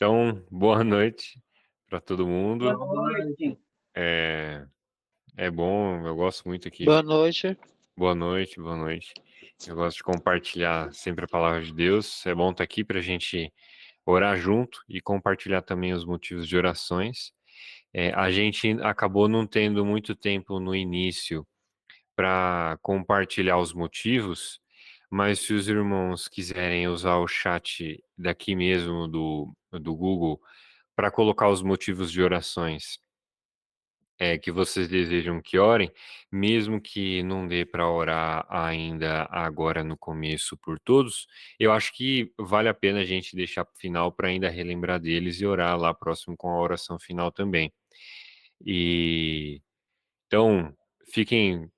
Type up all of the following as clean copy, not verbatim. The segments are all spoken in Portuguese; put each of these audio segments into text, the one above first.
Então, boa noite para todo Boa mundo. noite. É, é bom, eu gosto muito aqui. Boa noite. Boa noite, boa noite. Eu gosto de compartilhar sempre a palavra de Deus. É bom estar aqui para a gente orar junto e compartilhar também os motivos de orações. A gente acabou não tendo muito tempo no início para compartilhar os motivos, mas se os irmãos quiserem usar o chat daqui mesmo do Google para colocar os motivos de orações que vocês desejam que orem, mesmo que não dê para orar ainda agora no começo por todos, eu acho que vale a pena a gente deixar para o final para ainda relembrar deles e orar lá próximo com a oração final também. E então, fiquem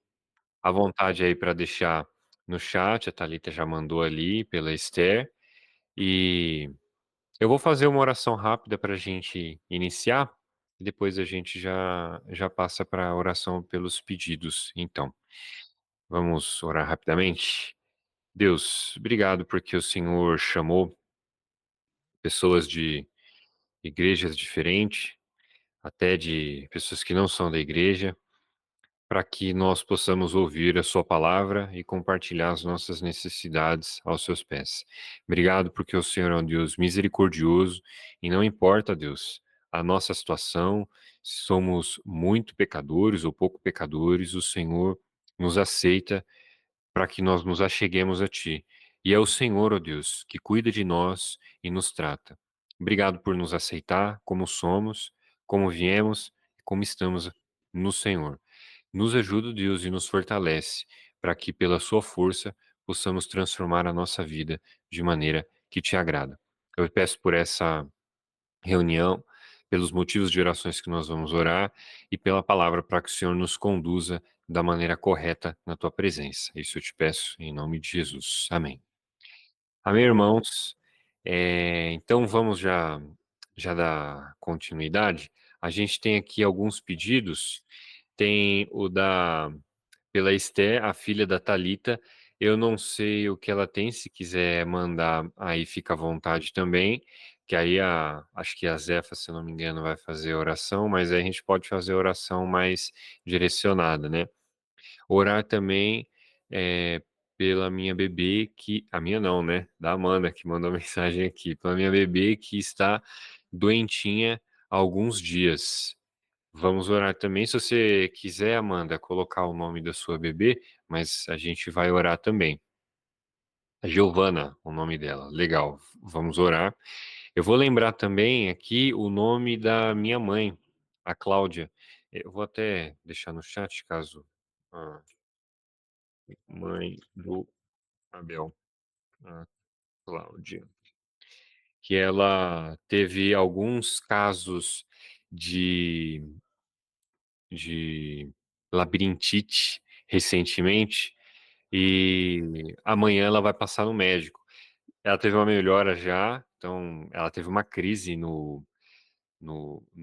à vontade aí para deixar no chat, a Thalita já mandou ali pela Esther, e eu vou fazer uma oração rápida para a gente iniciar, e depois a gente já passa para a oração pelos pedidos. Então, vamos orar rapidamente? Deus, obrigado porque o Senhor chamou pessoas de igrejas diferentes, até de pessoas que não são da igreja, para que nós possamos ouvir a sua palavra e compartilhar as nossas necessidades aos seus pés. Obrigado porque o Senhor é um Deus misericordioso e não importa, Deus, a nossa situação, se somos muito pecadores ou pouco pecadores, o Senhor nos aceita para que nós nos acheguemos a Ti. E é o Senhor, ó Deus, que cuida de nós e nos trata. Obrigado por nos aceitar como somos, como viemos e como estamos no Senhor. Nos ajuda, Deus, e nos fortalece, para que, pela sua força, possamos transformar a nossa vida de maneira que te agrada. Eu peço por essa reunião, pelos motivos de orações que nós vamos orar e pela palavra para que o Senhor nos conduza da maneira correta na tua presença. Isso eu te peço em nome de Jesus. Amém. Amém, irmãos. Então vamos já dar continuidade. A gente tem aqui alguns pedidos. Tem o pela Esté, a filha da Talita. Eu não sei o que ela tem, se quiser mandar, aí fica à vontade também, que aí acho que a Zefa, se eu não me engano, vai fazer oração, mas aí a gente pode fazer oração mais direcionada, né? Orar também pela minha bebê, a minha não, né? Da Amanda, que mandou mensagem aqui, pela minha bebê que está doentinha há alguns dias. Vamos orar também. Se você quiser, Amanda, colocar o nome da sua bebê, mas a gente vai orar também. A Giovana, o nome dela. Legal, vamos orar. Eu vou lembrar também aqui o nome da minha mãe, a Cláudia. Eu vou até deixar no chat, caso a mãe do Abel, a Cláudia, que ela teve alguns casos de de labirintite recentemente e amanhã ela vai passar no médico. Ela teve uma melhora já, então ela teve uma crise no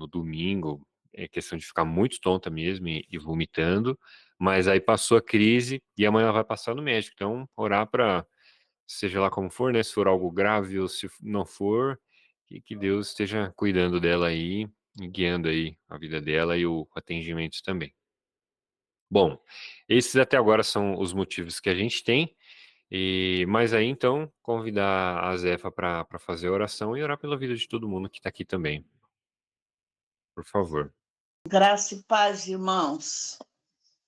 domingo, é questão de ficar muito tonta mesmo e vomitando, mas aí passou a crise e amanhã ela vai passar no médico. Então, orar para, seja lá como for, né? Se for algo grave ou se não for, que Deus esteja cuidando dela aí e guiando aí a vida dela e o atendimento também. Bom, esses até agora são os motivos que a gente tem, mas aí então convidar a Zefa para fazer a oração e orar pela vida de todo mundo que está aqui também, por favor. Graça e paz, irmãos.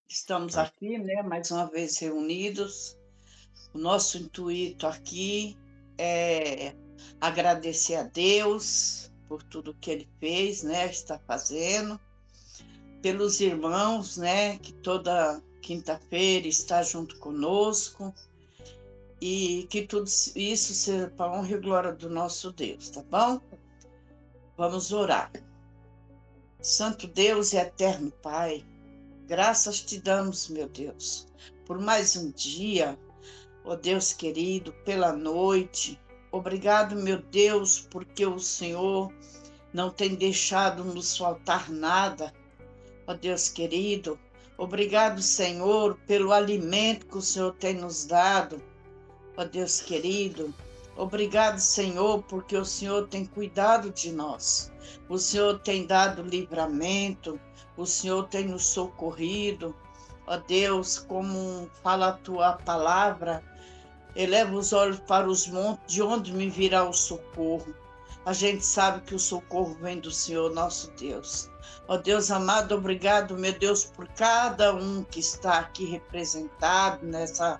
Estamos Tá? aqui, né, mais uma vez reunidos. O nosso intuito aqui é agradecer a Deus por tudo que Ele fez, né, está fazendo, pelos irmãos, né, que toda quinta-feira está junto conosco e que tudo isso seja para a honra e glória do nosso Deus, tá bom? Vamos orar. Santo Deus e eterno Pai, graças te damos, meu Deus, por mais um dia, ó Deus querido, pela noite. Obrigado, meu Deus, porque o Senhor não tem deixado nos faltar nada, ó Deus querido. Obrigado, Senhor, pelo alimento que o Senhor tem nos dado, ó Deus querido. Obrigado, Senhor, porque o Senhor tem cuidado de nós. O Senhor tem dado livramento, o Senhor tem nos socorrido. Ó Deus, como fala a tua palavra, eleva os olhos para os montes, de onde me virá o socorro. A gente sabe que o socorro vem do Senhor, nosso Deus. Ó Deus amado, obrigado, meu Deus, por cada um que está aqui representado nessa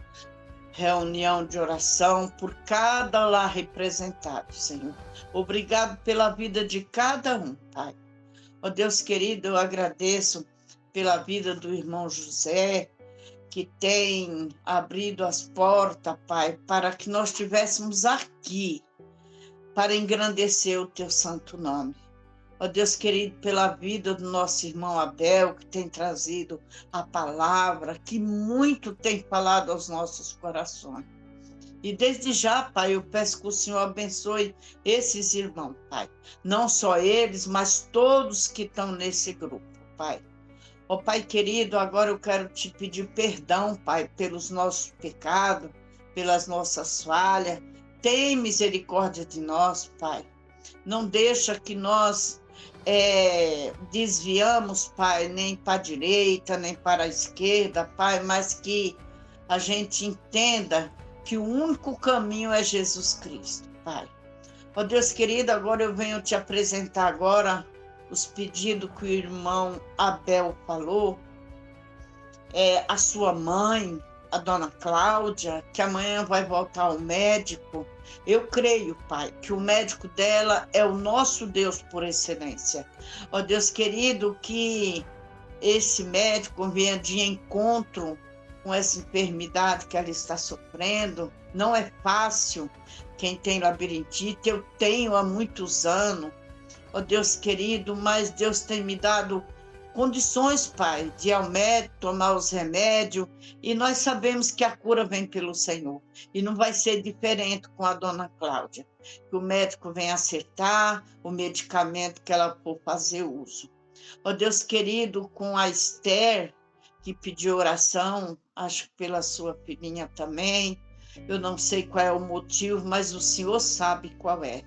reunião de oração, por cada lá representado, Senhor. Obrigado pela vida de cada um, Pai. Ó Deus querido, eu agradeço pela vida do irmão José, que tem abrido as portas, Pai, para que nós estivéssemos aqui, para engrandecer o teu santo nome. Ó Deus querido, pela vida do nosso irmão Abel, que tem trazido a palavra, que muito tem falado aos nossos corações. E desde já, Pai, eu peço que o Senhor abençoe esses irmãos, Pai. Não só eles, mas todos que estão nesse grupo, Pai. Ó Pai querido, agora eu quero te pedir perdão, Pai, pelos nossos pecados, pelas nossas falhas. Tem misericórdia de nós, Pai. Não deixa que nós desviamos, Pai, nem para a direita, nem para a esquerda, Pai, mas que a gente entenda que o único caminho é Jesus Cristo, Pai. Ó Deus querido, agora eu venho te apresentar agora os pedidos que o irmão Abel falou, a sua mãe, a dona Cláudia, que amanhã vai voltar ao médico. Eu creio, Pai, que o médico dela é o nosso Deus por excelência. Ó Deus querido, que esse médico venha de encontro com essa enfermidade que ela está sofrendo. Não é fácil. Quem tem labirintite, eu tenho há muitos anos. Ó Deus querido, mas Deus tem me dado condições, Pai, de ir ao médico, tomar os remédios, e nós sabemos que a cura vem pelo Senhor, e não vai ser diferente com a dona Cláudia, que o médico vem acertar o medicamento que ela for fazer uso. Ó Deus querido, com a Esther, que pediu oração, acho que pela sua filhinha também, eu não sei qual é o motivo, mas o Senhor sabe qual é.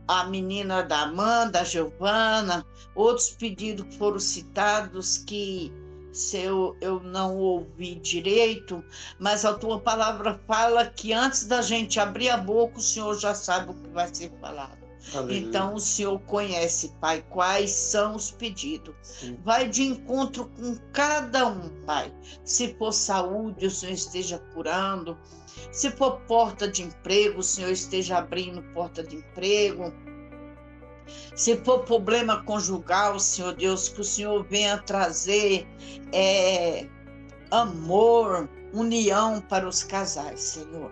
A menina da Amanda, a Giovana, outros pedidos que foram citados que se eu não ouvi direito, mas a tua palavra fala que antes da gente abrir a boca, o Senhor já sabe o que vai ser falado. Aleluia. Então o Senhor conhece, Pai, quais são os pedidos. Sim. Vai de encontro com cada um, Pai. Se for saúde, o Senhor esteja curando. Se for porta de emprego, o Senhor esteja abrindo porta de emprego. Se for problema conjugal, Senhor Deus, que o Senhor venha trazer amor, união para os casais, Senhor.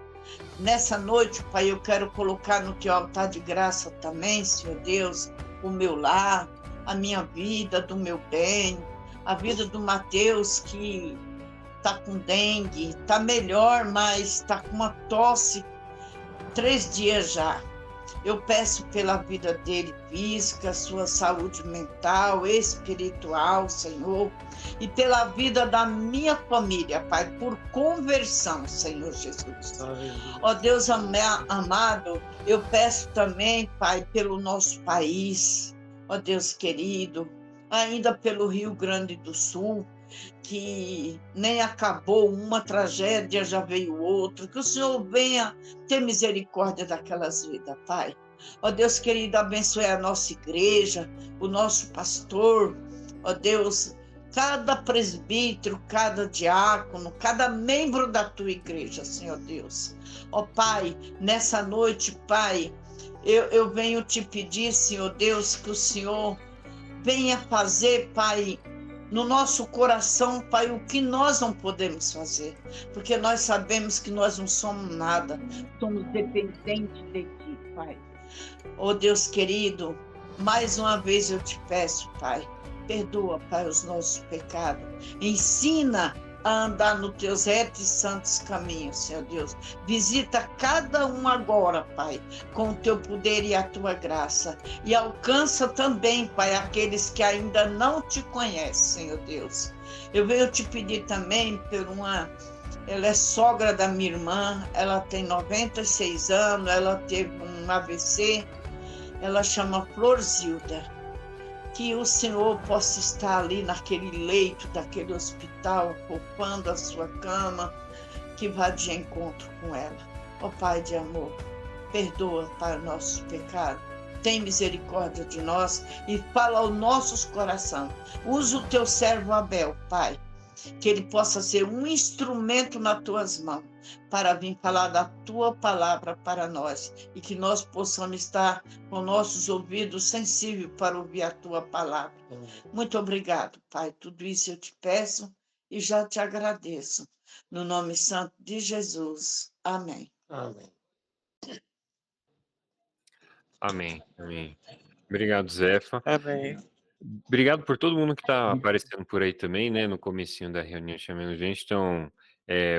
Nessa noite, Pai, eu quero colocar no teu altar de graça também, Senhor Deus, o meu lar, a minha vida, do meu bem, a vida do Mateus, que está com dengue, está melhor, mas está com uma tosse 3 dias já. Eu peço pela vida dele física, sua saúde mental, espiritual, Senhor, e pela vida da minha família, Pai, por conversão, Senhor Jesus. Ó Deus amado, eu peço também, Pai, pelo nosso país, ó Deus querido, ainda pelo Rio Grande do Sul, que nem acabou uma tragédia, já veio outra, que o Senhor venha ter misericórdia daquelas vidas, Pai. Ó Deus querido, abençoe a nossa igreja, o nosso pastor, ó Deus, cada presbítero, cada diácono, cada membro da tua igreja, Senhor Deus. Ó Pai, nessa noite, Pai, eu venho te pedir, Senhor Deus, que o Senhor venha fazer, Pai, no nosso coração, Pai, o que nós não podemos fazer, porque nós sabemos que nós não somos nada, somos dependentes de Ti, Pai. Oh Deus querido, mais uma vez eu te peço, Pai, perdoa, Pai, os nossos pecados, ensina a andar nos teus retos e santos caminhos, Senhor Deus. Visita cada um agora, Pai, com o teu poder e a tua graça. E alcança também, Pai, aqueles que ainda não te conhecem, Senhor Deus. Eu venho te pedir também por uma Ela é sogra da minha irmã, ela tem 96 anos, ela teve um AVC, ela chama Florzilda. Que o Senhor possa estar ali naquele leito daquele hospital, ocupando a sua cama, que vá de encontro com ela. Ó Pai de amor, perdoa, Pai, o nosso pecado. Tem misericórdia de nós e fala aos nossos corações. Usa o teu servo Abel, Pai, que ele possa ser um instrumento nas tuas mãos para vir falar da tua palavra para nós e que nós possamos estar com nossos ouvidos sensíveis para ouvir a tua palavra. Muito obrigado, Pai. Tudo isso eu te peço e já te agradeço. No nome santo de Jesus. Amém. Amém. Amém. Amém. Obrigado, Zefa. Amém. Obrigado por todo mundo que está aparecendo por aí também, né? No comecinho da reunião chamando gente. Então,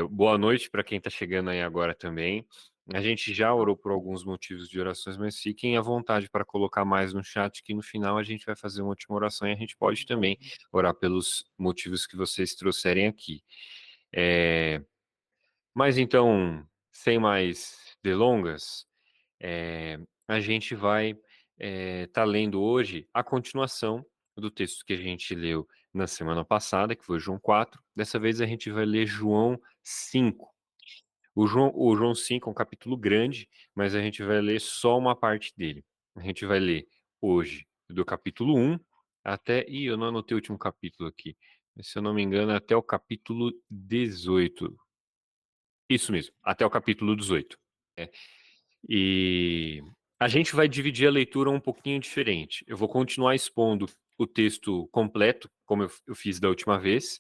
boa noite para quem está chegando aí agora também. A gente já orou por alguns motivos de orações, mas fiquem à vontade para colocar mais no chat, que no final a gente vai fazer uma última oração e a gente pode também orar pelos motivos que vocês trouxerem aqui. Mas então, sem mais delongas, a gente vai estar lendo hoje a continuação do texto que a gente leu na semana passada, que foi João 4. Dessa vez a gente vai ler João 5. O João 5 é um capítulo grande, mas a gente vai ler só uma parte dele. A gente vai ler hoje do capítulo 1 até... Ih, eu não anotei o último capítulo aqui. Se eu não me engano, é até o capítulo 18. Isso mesmo, até o capítulo 18. E a gente vai dividir a leitura um pouquinho diferente. Eu vou continuar expondo o texto completo, como eu fiz da última vez,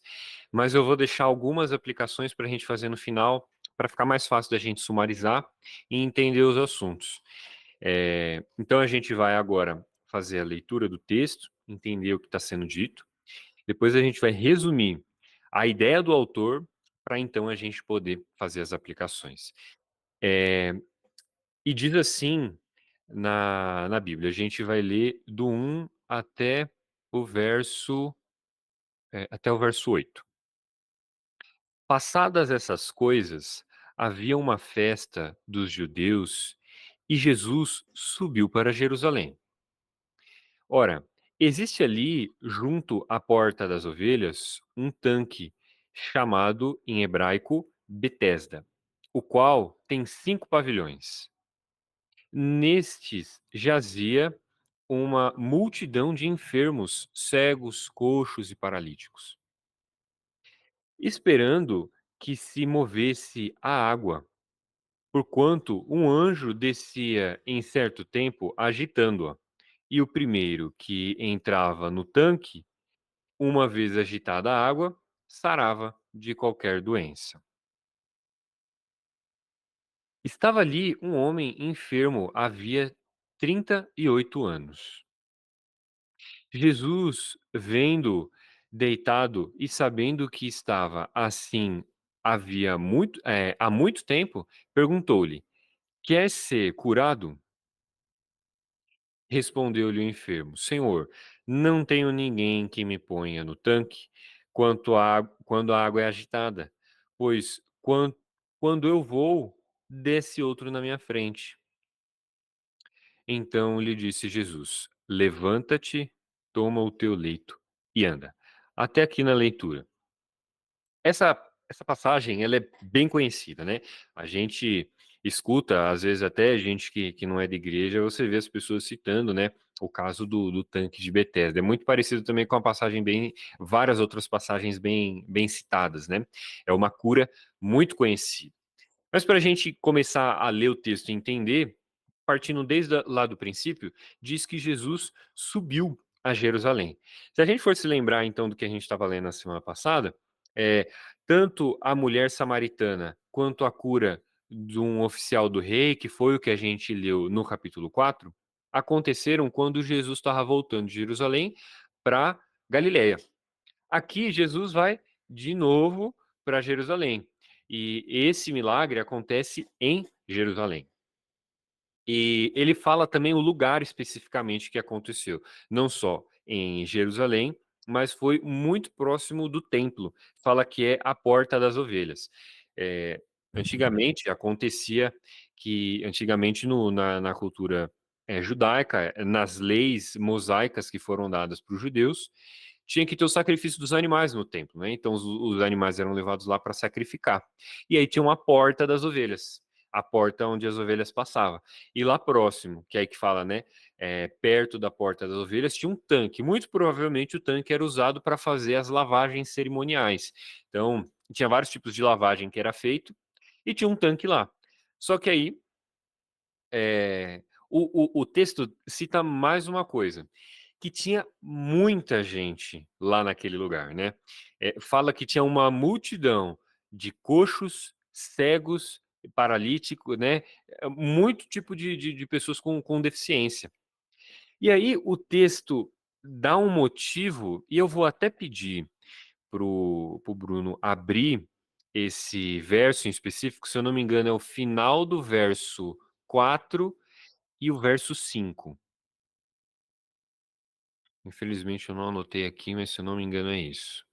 mas eu vou deixar algumas aplicações para a gente fazer no final, para ficar mais fácil da gente sumarizar e entender os assuntos. Então a gente vai agora fazer a leitura do texto, entender o que está sendo dito. Depois a gente vai resumir a ideia do autor, para então a gente poder fazer as aplicações. E diz assim na Bíblia, a gente vai ler do 1 até o verso 8. Passadas essas coisas, havia uma festa dos judeus e Jesus subiu para Jerusalém. Ora, existe ali, junto à porta das ovelhas, um tanque chamado em hebraico Betesda, o qual tem 5 pavilhões. Nestes jazia uma multidão de enfermos, cegos, coxos e paralíticos, esperando que se movesse a água, porquanto um anjo descia em certo tempo agitando-a, e o primeiro que entrava no tanque, uma vez agitada a água, sarava de qualquer doença. Estava ali um homem enfermo havia 38 anos. Jesus, vendo deitado e sabendo que estava assim há muito tempo, perguntou-lhe: Quer ser curado? Respondeu-lhe o enfermo: Senhor, não tenho ninguém que me ponha no tanque quando a água é agitada, pois quando eu vou, desce outro na minha frente. Então lhe disse Jesus: Levanta-te, toma o teu leito e anda. Até aqui na leitura. Essa passagem, ela é bem conhecida, né? A gente escuta, às vezes até gente que não é de igreja, você vê as pessoas citando, né, o caso do tanque de Betesda. É muito parecido também com a passagem várias outras passagens bem citadas, né? É uma cura muito conhecida. Mas para a gente começar a ler o texto e entender, partindo desde lá do princípio, diz que Jesus subiu a Jerusalém. Se a gente for se lembrar, então, do que a gente estava lendo na semana passada, tanto a mulher samaritana quanto a cura de um oficial do rei, que foi o que a gente leu no capítulo 4, aconteceram quando Jesus estava voltando de Jerusalém para Galiléia. Aqui, Jesus vai de novo para Jerusalém. E esse milagre acontece em Jerusalém. E ele fala também o lugar especificamente que aconteceu, não só em Jerusalém, mas foi muito próximo do templo. Fala que é a Porta das Ovelhas. Eh, Antigamente acontecia que antigamente na cultura, judaica, nas leis mosaicas que foram dadas para os judeus, tinha que ter o sacrifício dos animais no templo, né, então os animais eram levados lá para sacrificar. E aí tinha uma porta das ovelhas, a porta onde as ovelhas passavam. E lá próximo, que é aí que fala, né, perto da porta das ovelhas, tinha um tanque. Muito provavelmente o tanque era usado para fazer as lavagens cerimoniais. Então, tinha vários tipos de lavagem que era feito e tinha um tanque lá. Só que aí, o texto cita mais uma coisa, que tinha muita gente lá naquele lugar, né? Fala que tinha uma multidão de coxos, cegos, paralíticos, né? Muito tipo de pessoas com deficiência. E aí o texto dá um motivo, e eu vou até pedir pro Bruno abrir esse verso em específico, se eu não me engano, é o final do verso 4 e o verso 5. Infelizmente eu não anotei aqui, mas se eu não me engano é isso.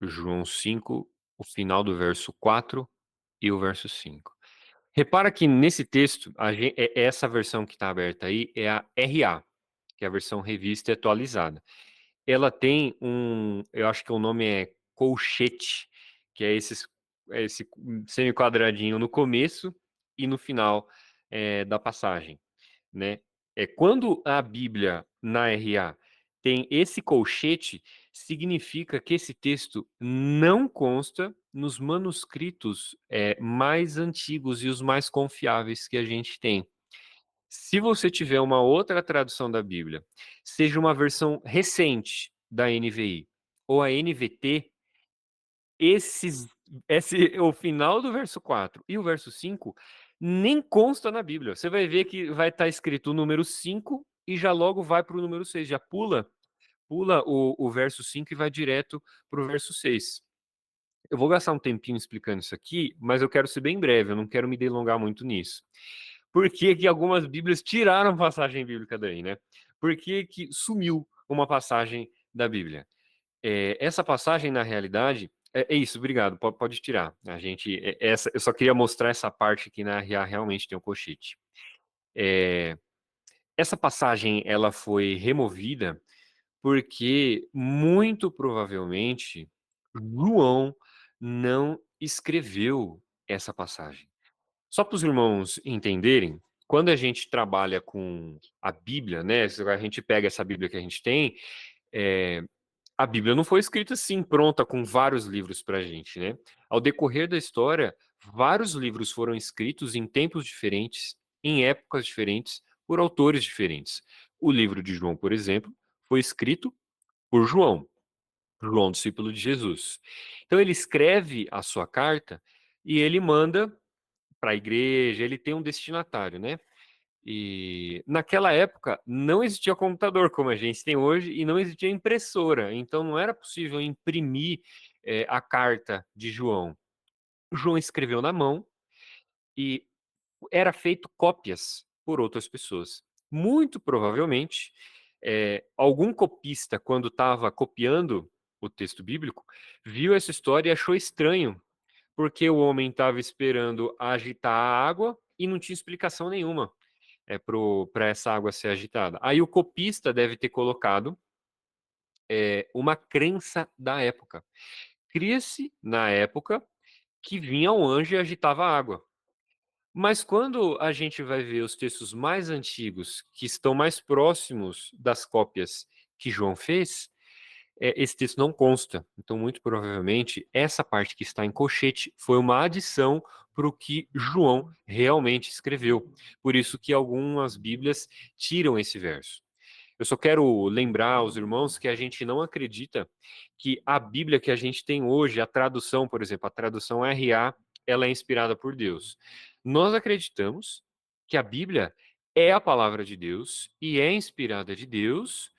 João 5, o final do verso 4 e o verso 5. Repara que nesse texto, essa versão que está aberta aí é a RA, que é a versão revista e atualizada. Ela tem eu acho que o nome é colchete, que é esse semi-quadradinho no começo e no final, da passagem, né. Quando a Bíblia na RA tem esse colchete, significa que esse texto não consta nos manuscritos, mais antigos e os mais confiáveis que a gente tem. Se você tiver uma outra tradução da Bíblia, seja uma versão recente da NVI ou a NVT, esses o final do verso 4 e o verso 5 nem consta na Bíblia. Você vai ver que vai estar escrito o número 5 e já logo vai para o número 6, já pula o verso 5 e vai direto para o verso 6. Eu vou gastar um tempinho explicando isso aqui, mas eu quero ser bem breve, eu não quero me delongar muito nisso. Por que que algumas Bíblias tiraram passagem bíblica daí, né? Por que que sumiu uma passagem da Bíblia? Essa passagem, na realidade, é isso, obrigado, pode tirar. Eu só queria mostrar essa parte que na RA realmente tem um colchete. Essa passagem, ela foi removida porque, muito provavelmente, João não escreveu essa passagem. Só para os irmãos entenderem, quando a gente trabalha com a Bíblia, né, se a gente pega essa Bíblia que a gente tem, eh, a Bíblia não foi escrita assim, pronta, com vários livros para a gente, né? Ao decorrer da história, vários livros foram escritos em tempos diferentes, em épocas diferentes, por autores diferentes. O livro de João, por exemplo, foi escrito por João, João, discípulo de Jesus. Então ele escreve a sua carta e ele manda para a igreja, ele tem um destinatário, né? E naquela época não existia computador como a gente tem hoje e não existia impressora, então não era possível imprimir a carta de João. João escreveu na mão e era feito cópias por outras pessoas. Muito provavelmente, algum copista, quando estava copiando o texto bíblico, viu essa história e achou estranho, porque o homem estava esperando agitar a água e não tinha explicação nenhuma para essa água ser agitada. Aí o copista deve ter colocado uma crença da época. Cria-se, na época, que vinha um anjo e agitava a água. Mas quando a gente vai ver os textos mais antigos, que estão mais próximos das cópias que João fez, esse texto não consta. Então, muito provavelmente, essa parte que está em colchete foi uma adição para o que João realmente escreveu. Por isso que algumas Bíblias tiram esse verso. Eu só quero lembrar aos irmãos que a gente não acredita que a Bíblia que a gente tem hoje, a tradução, por exemplo, a tradução RA, ela é inspirada por Deus. Nós acreditamos que a Bíblia é a palavra de Deus e é inspirada de Deus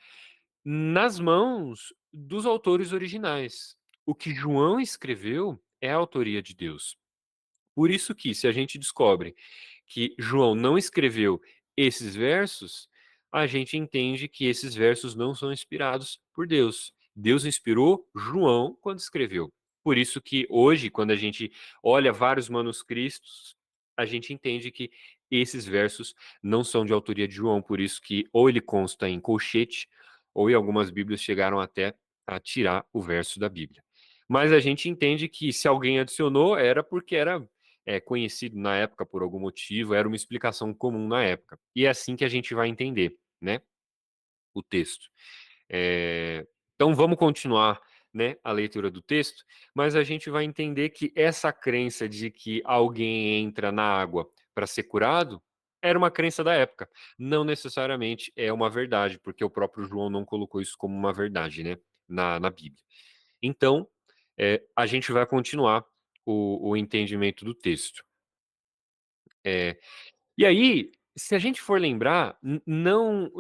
nas mãos dos autores originais. O que João escreveu é a autoria de Deus. Por isso que, se a gente descobre que João não escreveu esses versos, a gente entende que esses versos não são inspirados por Deus. Deus inspirou João quando escreveu. Por isso que hoje, quando a gente olha vários manuscritos, a gente entende que esses versos não são de autoria de João, por isso que ou ele consta em colchete, ou em algumas Bíblias chegaram até a tirar o verso da Bíblia. Mas a gente entende que se alguém adicionou, era porque era conhecido na época por algum motivo, era uma explicação comum na época. E é assim que a gente vai entender, né, o texto. Então vamos continuar, né, a leitura do texto, mas a gente vai entender que essa crença de que alguém entra na água para ser curado era uma crença da época. Não necessariamente é uma verdade, porque o próprio João não colocou isso como uma verdade, né, na Bíblia. Então, a gente vai continuar o entendimento do texto. E aí, se a gente for lembrar,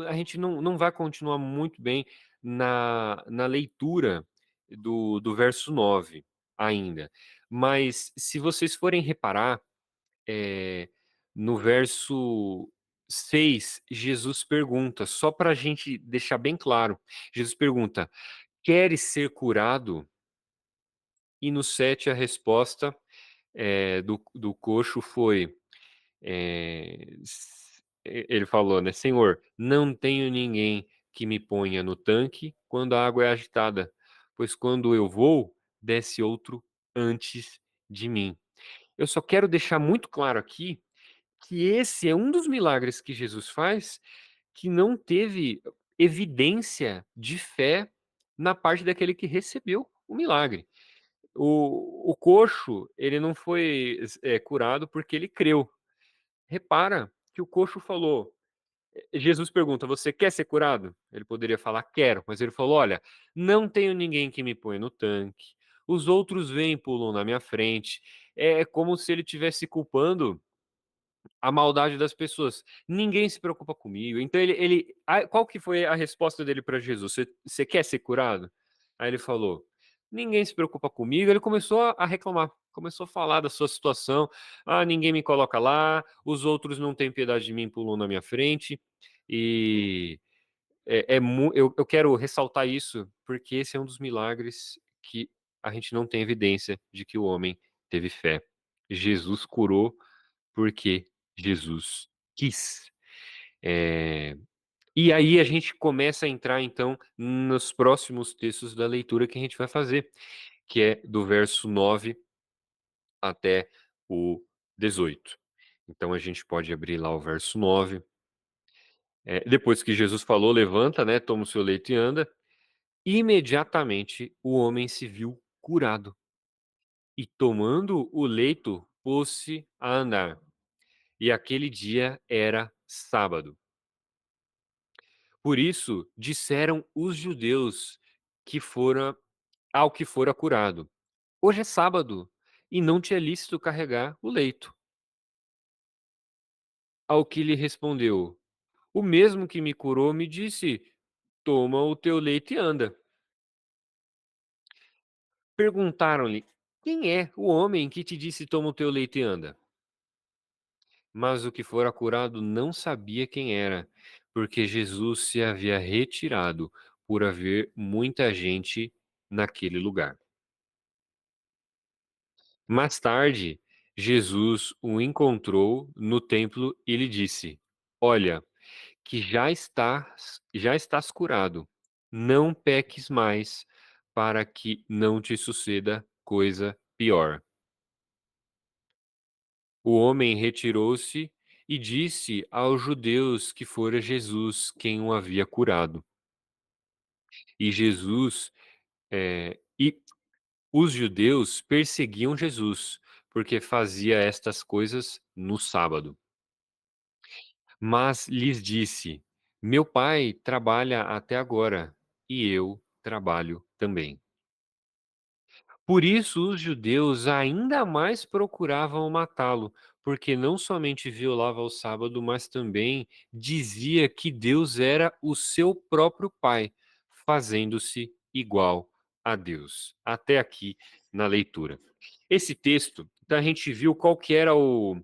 a gente não vai continuar muito bem na leitura do verso 9 ainda. Mas se vocês forem reparar, eh, no verso 6, Jesus pergunta, só para a gente deixar bem claro, Jesus pergunta: "Queres ser curado?" E no 7 a resposta, do coxo foi ele falou, né: "Senhor, não tenho ninguém que me ponha no tanque quando a água é agitada, pois quando eu vou, desce outro antes de mim". Eu só quero deixar muito claro aqui que esse é um dos milagres que Jesus faz que não teve evidência de fé na parte daquele que recebeu o milagre. O coxo, ele não foi curado porque ele creu. Repara que o coxo falou Jesus pergunta: "Você quer ser curado?" Ele poderia falar: "Quero", mas ele falou: "Olha, não tenho ninguém que me ponha no tanque, os outros vêm e pulam na minha frente". É como se ele estivesse culpando a maldade das pessoas. Ninguém se preocupa comigo. Então qual que foi a resposta dele para Jesus? Você quer ser curado? Aí ele falou: "Ninguém se preocupa comigo". Ele começou a reclamar, começou a falar da sua situação: "Ah, ninguém me coloca lá, os outros não têm piedade de mim, pulam na minha frente". E eu quero ressaltar isso, porque esse é um dos milagres que a gente não tem evidência de que o homem teve fé. Jesus curou porque Jesus quis. Eh, e aí a gente começa a entrar então nos próximos textos da leitura que a gente vai fazer, que é do verso 9 até o 18. Então a gente pode abrir lá o verso 9. Depois que Jesus falou: "Levanta, né, toma o seu leito e anda", imediatamente o homem se viu curado e tomando o leito pôs-se a andar. E aquele dia era sábado. Por isso disseram os judeus que fora ao que fora curado: "Hoje é sábado e não te é lícito carregar o leito". Ao que lhe respondeu: "O mesmo que me curou me disse: toma o teu leito e anda". Perguntaram-lhe: "Quem é o homem que te disse: toma o teu leito e anda?" Mas o que fora curado não sabia quem era, porque Jesus se havia retirado por haver muita gente naquele lugar. Mais tarde, Jesus o encontrou no templo e lhe disse: Olha, que já estás curado. Não peques mais, para que não te suceda coisa pior. O homem retirou-se e disse aos judeus que fora Jesus quem o havia curado. E Jesus, e os judeus perseguiam Jesus, porque fazia estas coisas no sábado. Mas lhes disse: Meu pai trabalha até agora, e eu trabalho também. Por isso os judeus ainda mais procuravam matá-lo, porque não somente violava o sábado, mas também dizia que Deus era o seu próprio pai, fazendo-se igual a Deus. Até aqui na leitura. Esse texto, então a gente viu qual que era o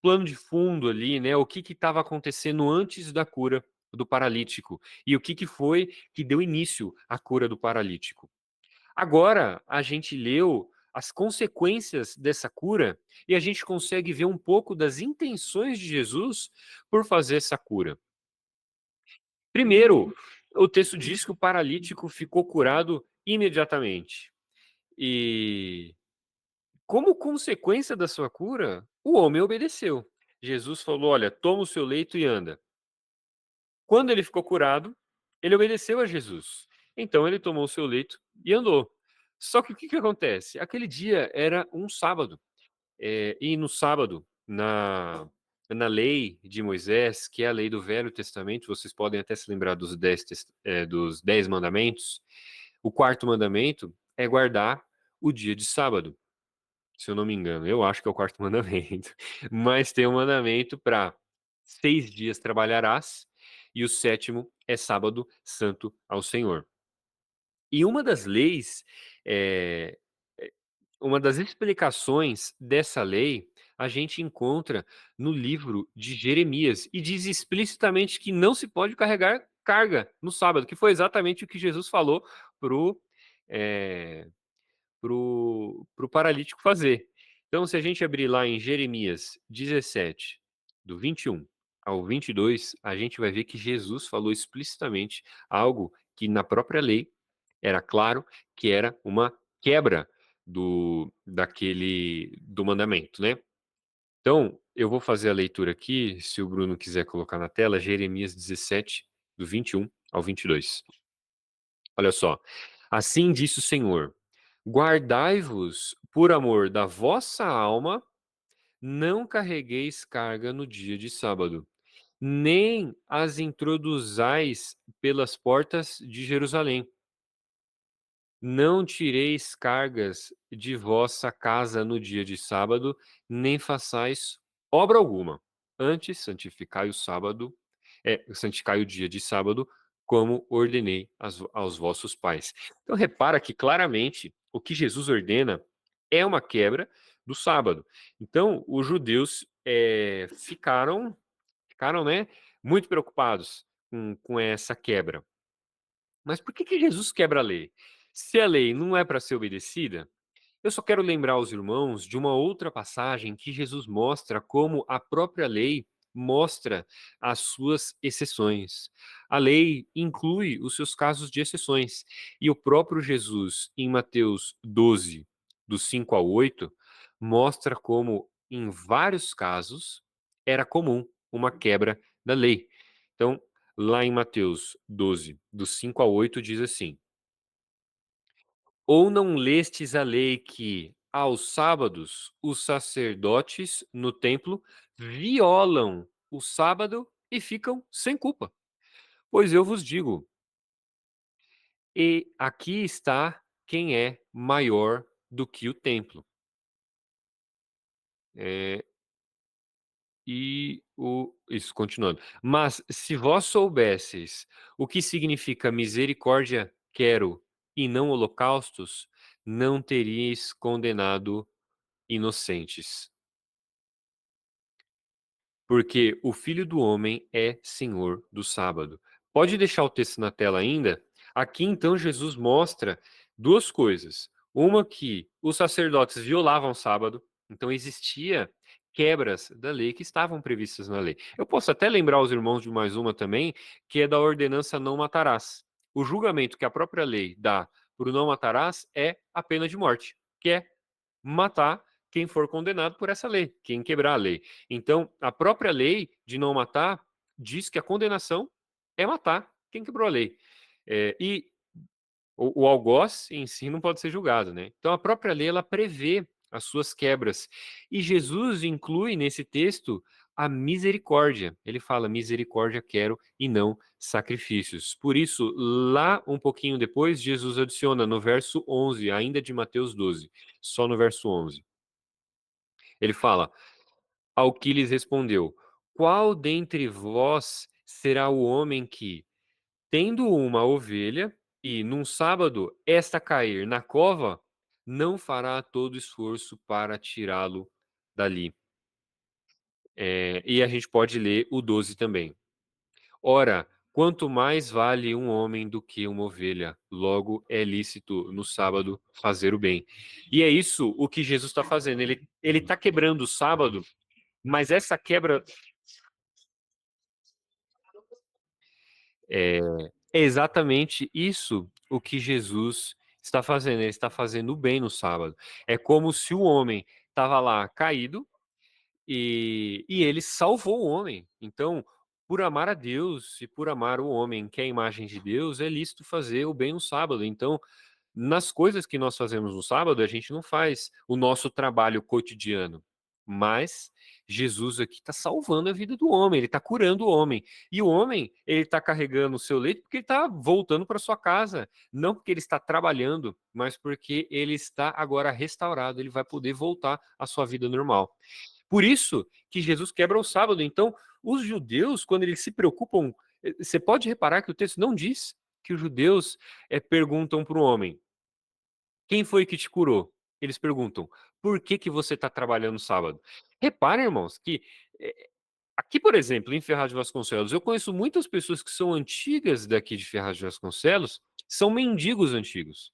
plano de fundo ali, né? O que estava acontecendo antes da cura do paralítico e o que foi que deu início à cura do paralítico. Agora a gente leu as consequências dessa cura e a gente consegue ver um pouco das intenções de Jesus por fazer essa cura. Primeiro, o texto diz que o paralítico ficou curado imediatamente. E como consequência da sua cura, o homem obedeceu. Jesus falou: Olha, toma o seu leito e anda. Quando ele ficou curado, ele obedeceu a Jesus. Então ele tomou o seu leito e andou. Só que o que que acontece? Aquele dia era um sábado. E no sábado, na lei de Moisés, que é a lei do Velho Testamento, vocês podem até se lembrar dos 10 mandamentos. O quarto mandamento é guardar o dia de sábado, se eu não me engano. Eu acho que é o quarto mandamento. Mas tem um mandamento para 6 dias trabalharás, e o sétimo é sábado santo ao Senhor. E uma das leis, eh, eh, uma das explicações dessa lei, a gente encontra no livro de Jeremias, e diz explicitamente que não se pode carregar carga no sábado, que foi exatamente o que Jesus falou pro, eh, pro paralítico fazer. Então, se a gente abrir lá em Jeremias 17, do 21 ao 22, a gente vai ver que Jesus falou explicitamente algo que na própria lei era claro que era uma quebra do mandamento, né? Então, eu vou fazer a leitura aqui, se o Bruno quiser colocar na tela, Jeremias 17, do 21 ao 22. Olha só. Assim disse o Senhor: Guardai-vos por amor da vossa alma, não carregueis carga no dia de sábado, nem as introduzais pelas portas de Jerusalém. Não tireis cargas de vossa casa no dia de sábado, nem façais obra alguma. Antes, santificai o sábado, santificai o dia de sábado, como ordenei aos vossos pais. Então, repara que claramente o que Jesus ordena é uma quebra do sábado. Então, os judeus ficaram, né, muito preocupados com essa quebra. Mas por que que Jesus quebra a lei? Se a lei não é para ser obedecida, eu só quero lembrar aos irmãos de uma outra passagem que Jesus mostra como a própria lei mostra as suas exceções. A lei inclui os seus casos de exceções. E o próprio Jesus, em Mateus 12, dos 5 ao 8, mostra como, em vários casos, era comum uma quebra da lei. Então, lá em Mateus 12, dos 5 ao 8, diz assim: Ou não lestes a lei que, aos sábados, os sacerdotes no templo violam o sábado e ficam sem culpa? Pois eu vos digo, e aqui está quem é maior do que o templo. É, isso, continuando. Mas se vós soubesseis o que significa misericórdia quero e não holocaustos, não teríeis condenado inocentes. Porque o Filho do Homem é Senhor do sábado. Pode deixar o texto na tela ainda? Aqui então Jesus mostra duas coisas. Uma, que os sacerdotes violavam o sábado, então existia quebras da lei que estavam previstas na lei. Eu posso até lembrar os irmãos de mais uma também, que é da ordenança não matarás. O julgamento que a própria lei dá para o não matarás é a pena de morte, que é matar quem for condenado por essa lei, quem quebrar a lei. Então, a própria lei de não matar diz que a condenação é matar quem quebrou a lei. E o algoz em si não pode ser julgado, né? Então, a própria lei ela prevê as suas quebras. E Jesus inclui nesse texto a misericórdia. Ele fala: misericórdia quero e não sacrifícios. Por isso, lá um pouquinho depois, Jesus adiciona no verso 11, ainda de Mateus 12, só no verso 11. Ele fala: Ao que lhes respondeu: Qual dentre vós será o homem que, tendo uma ovelha, e num sábado esta cair na cova, não fará todo esforço para tirá-lo dali? E a gente pode ler o 12 também. Ora, Quanto mais vale um homem do que uma ovelha, logo é lícito no sábado fazer o bem. E é isso o que Jesus está fazendo. Ele está quebrando o sábado, mas essa quebra é, é exatamente isso o que Jesus está fazendo. Ele está fazendo o bem no sábado. É como se o homem estava lá caído e ele salvou o homem. Então, por amar a Deus e por amar o homem, que é a imagem de Deus, é lícito fazer o bem no sábado. Então, nas coisas que nós fazemos no sábado, a gente não faz o nosso trabalho cotidiano, mas Jesus aqui está salvando a vida do homem, ele está curando o homem. E o homem, ele está carregando o seu leito porque ele está voltando para sua casa, não porque ele está trabalhando, mas porque ele está agora restaurado, ele vai poder voltar à sua vida normal. Por isso que Jesus quebra o sábado. Então, os judeus, quando eles se preocupam, você pode reparar que o texto não diz que os judeus perguntam para o homem: quem foi que te curou? Eles perguntam: por que que você está trabalhando no sábado? Reparem, irmãos, que aqui, por exemplo, em Ferraz de Vasconcelos, eu conheço muitas pessoas que são antigas daqui de Ferraz de Vasconcelos, são mendigos antigos.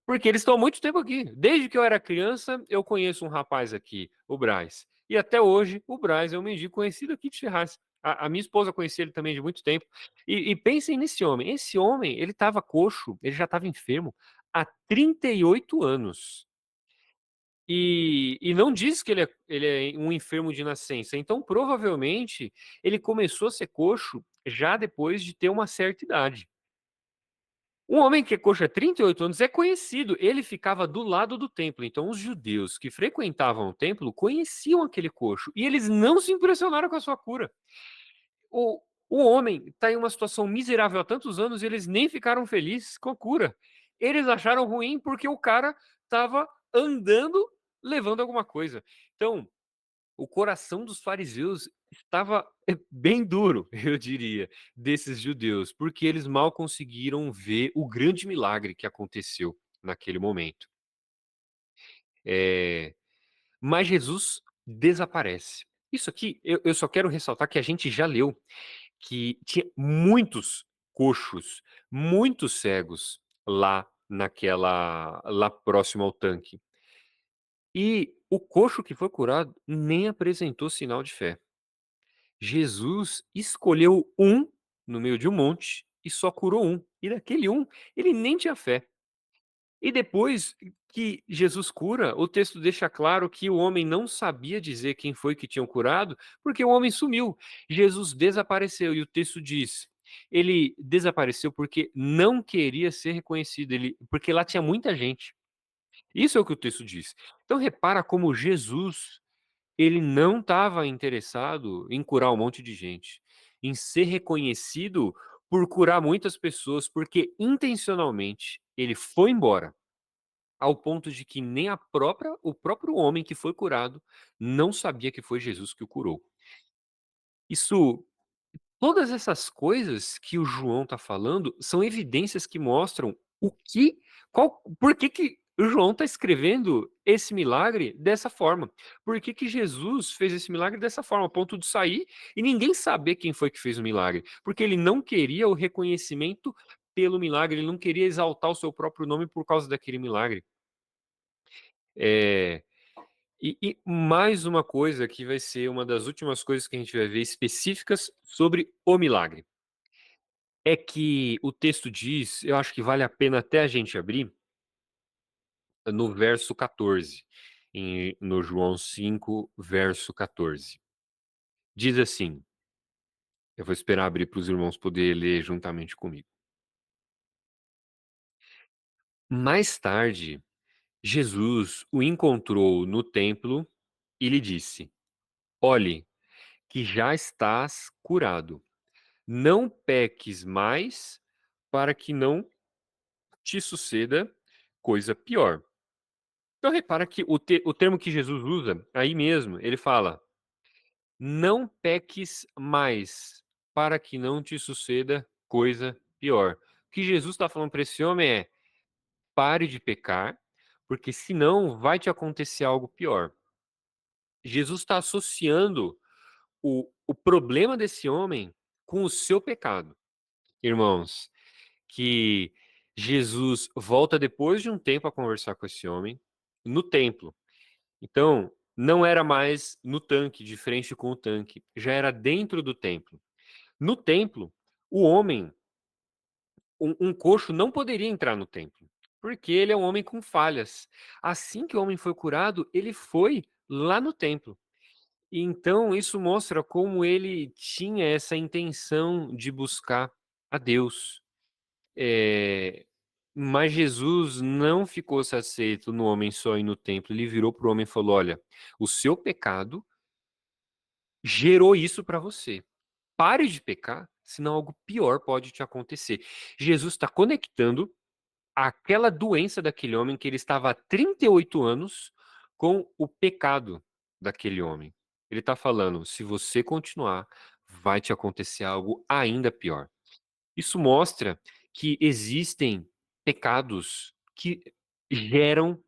Porque eles estão há muito tempo aqui. Desde que eu era criança, eu conheço um rapaz aqui, o Braz. E até hoje, o Braz é um mendigo conhecido aqui de Ferraz. A minha esposa conhecia ele também de muito tempo. E pensem nesse homem. Esse homem, ele estava coxo, ele já estava enfermo há 38 anos. E não diz que ele é um enfermo de nascença. Então, provavelmente, ele começou a ser coxo já depois de ter uma certa idade. Um homem que é coxo há 38 anos é conhecido, ele ficava do lado do templo. Então, os judeus que frequentavam o templo conheciam aquele coxo e eles não se impressionaram com a sua cura. O homem está em uma situação miserável há tantos anos e eles nem ficaram felizes com a cura. Eles acharam ruim porque o cara estava andando levando alguma coisa. Então, o coração dos fariseus estava bem duro, eu diria, desses judeus, porque eles mal conseguiram ver o grande milagre que aconteceu naquele momento. É, mas Jesus desaparece. Isso aqui, eu só quero ressaltar que a gente já leu que tinha muitos coxos, muitos cegos lá próximo ao tanque. E o coxo que foi curado nem apresentou sinal de fé. Jesus escolheu um no meio de um monte e só curou um. E daquele um, ele nem tinha fé. E depois que Jesus cura, o texto deixa claro que o homem não sabia dizer quem foi que tinham curado, porque o homem sumiu. Jesus desapareceu e o texto diz: ele desapareceu porque não queria ser reconhecido, porque lá tinha muita gente. Isso é o que o texto diz. Então repara como Jesus ele não estava interessado em curar um monte de gente, em ser reconhecido por curar muitas pessoas, porque intencionalmente ele foi embora, ao ponto de que nem o próprio homem que foi curado não sabia que foi Jesus que o curou. Isso Todas essas coisas que o João está falando são evidências que mostram por que o João está escrevendo esse milagre dessa forma. Por que Jesus fez esse milagre dessa forma, a ponto de sair e ninguém saber quem foi que fez o milagre. Porque ele não queria o reconhecimento pelo milagre, ele não queria exaltar o seu próprio nome por causa daquele milagre. É, e mais uma coisa que vai ser uma das últimas coisas que a gente vai ver específicas sobre o milagre. É que o texto diz, eu acho que vale a pena até a gente abrir, no verso 14, no João 5, verso 14. Diz assim, eu vou esperar abrir para os irmãos poderem ler juntamente comigo. Mais tarde, Jesus o encontrou no templo e lhe disse: olhe, que já estás curado. Não peques mais, para que não te suceda coisa pior. Então repara que o termo que Jesus usa aí mesmo, ele fala: não peques mais, para que não te suceda coisa pior. O que Jesus está falando para esse homem é: pare de pecar, porque senão vai te acontecer algo pior. Jesus está associando o problema desse homem com o seu pecado. irmãos, que Jesus volta depois de um tempo a conversar com esse homem no templo. Então, não era mais no tanque, de frente com o tanque, já era dentro do templo. No templo, o homem, um coxo não poderia entrar no templo, porque ele é um homem com falhas. Assim que o homem foi curado, ele foi lá no templo. E então isso mostra como ele tinha essa intenção de buscar a Deus. É, mas Jesus não ficou satisfeito no homem só ir no templo. Ele virou para o homem e falou: Olha, o seu pecado gerou isso para você. Pare de pecar, senão algo pior pode te acontecer. Jesus está conectando aquela doença daquele homem que ele estava há 38 anos com o pecado daquele homem. Ele está falando: se você continuar, vai te acontecer algo ainda pior. Isso mostra que existem pecados que geram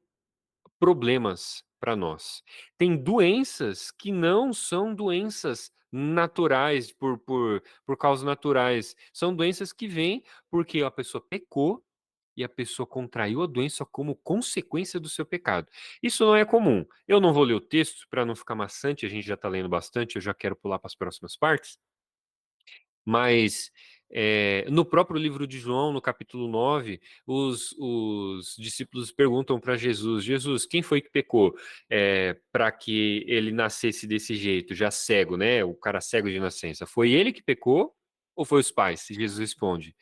problemas para nós. Tem doenças que não são doenças naturais, por causas naturais. São doenças que vêm porque a pessoa pecou e a pessoa contraiu a doença como consequência do seu pecado. Isso não é comum. Eu não vou ler o texto para não ficar maçante, a gente já está lendo bastante, eu já quero pular para as próximas partes. Mas no próprio livro de João, no capítulo 9, os discípulos perguntam para Jesus: Jesus, quem foi que pecou para que ele nascesse desse jeito, já cego, né? O cara cego de nascença. Foi ele que pecou ou foi os pais? E Jesus responde: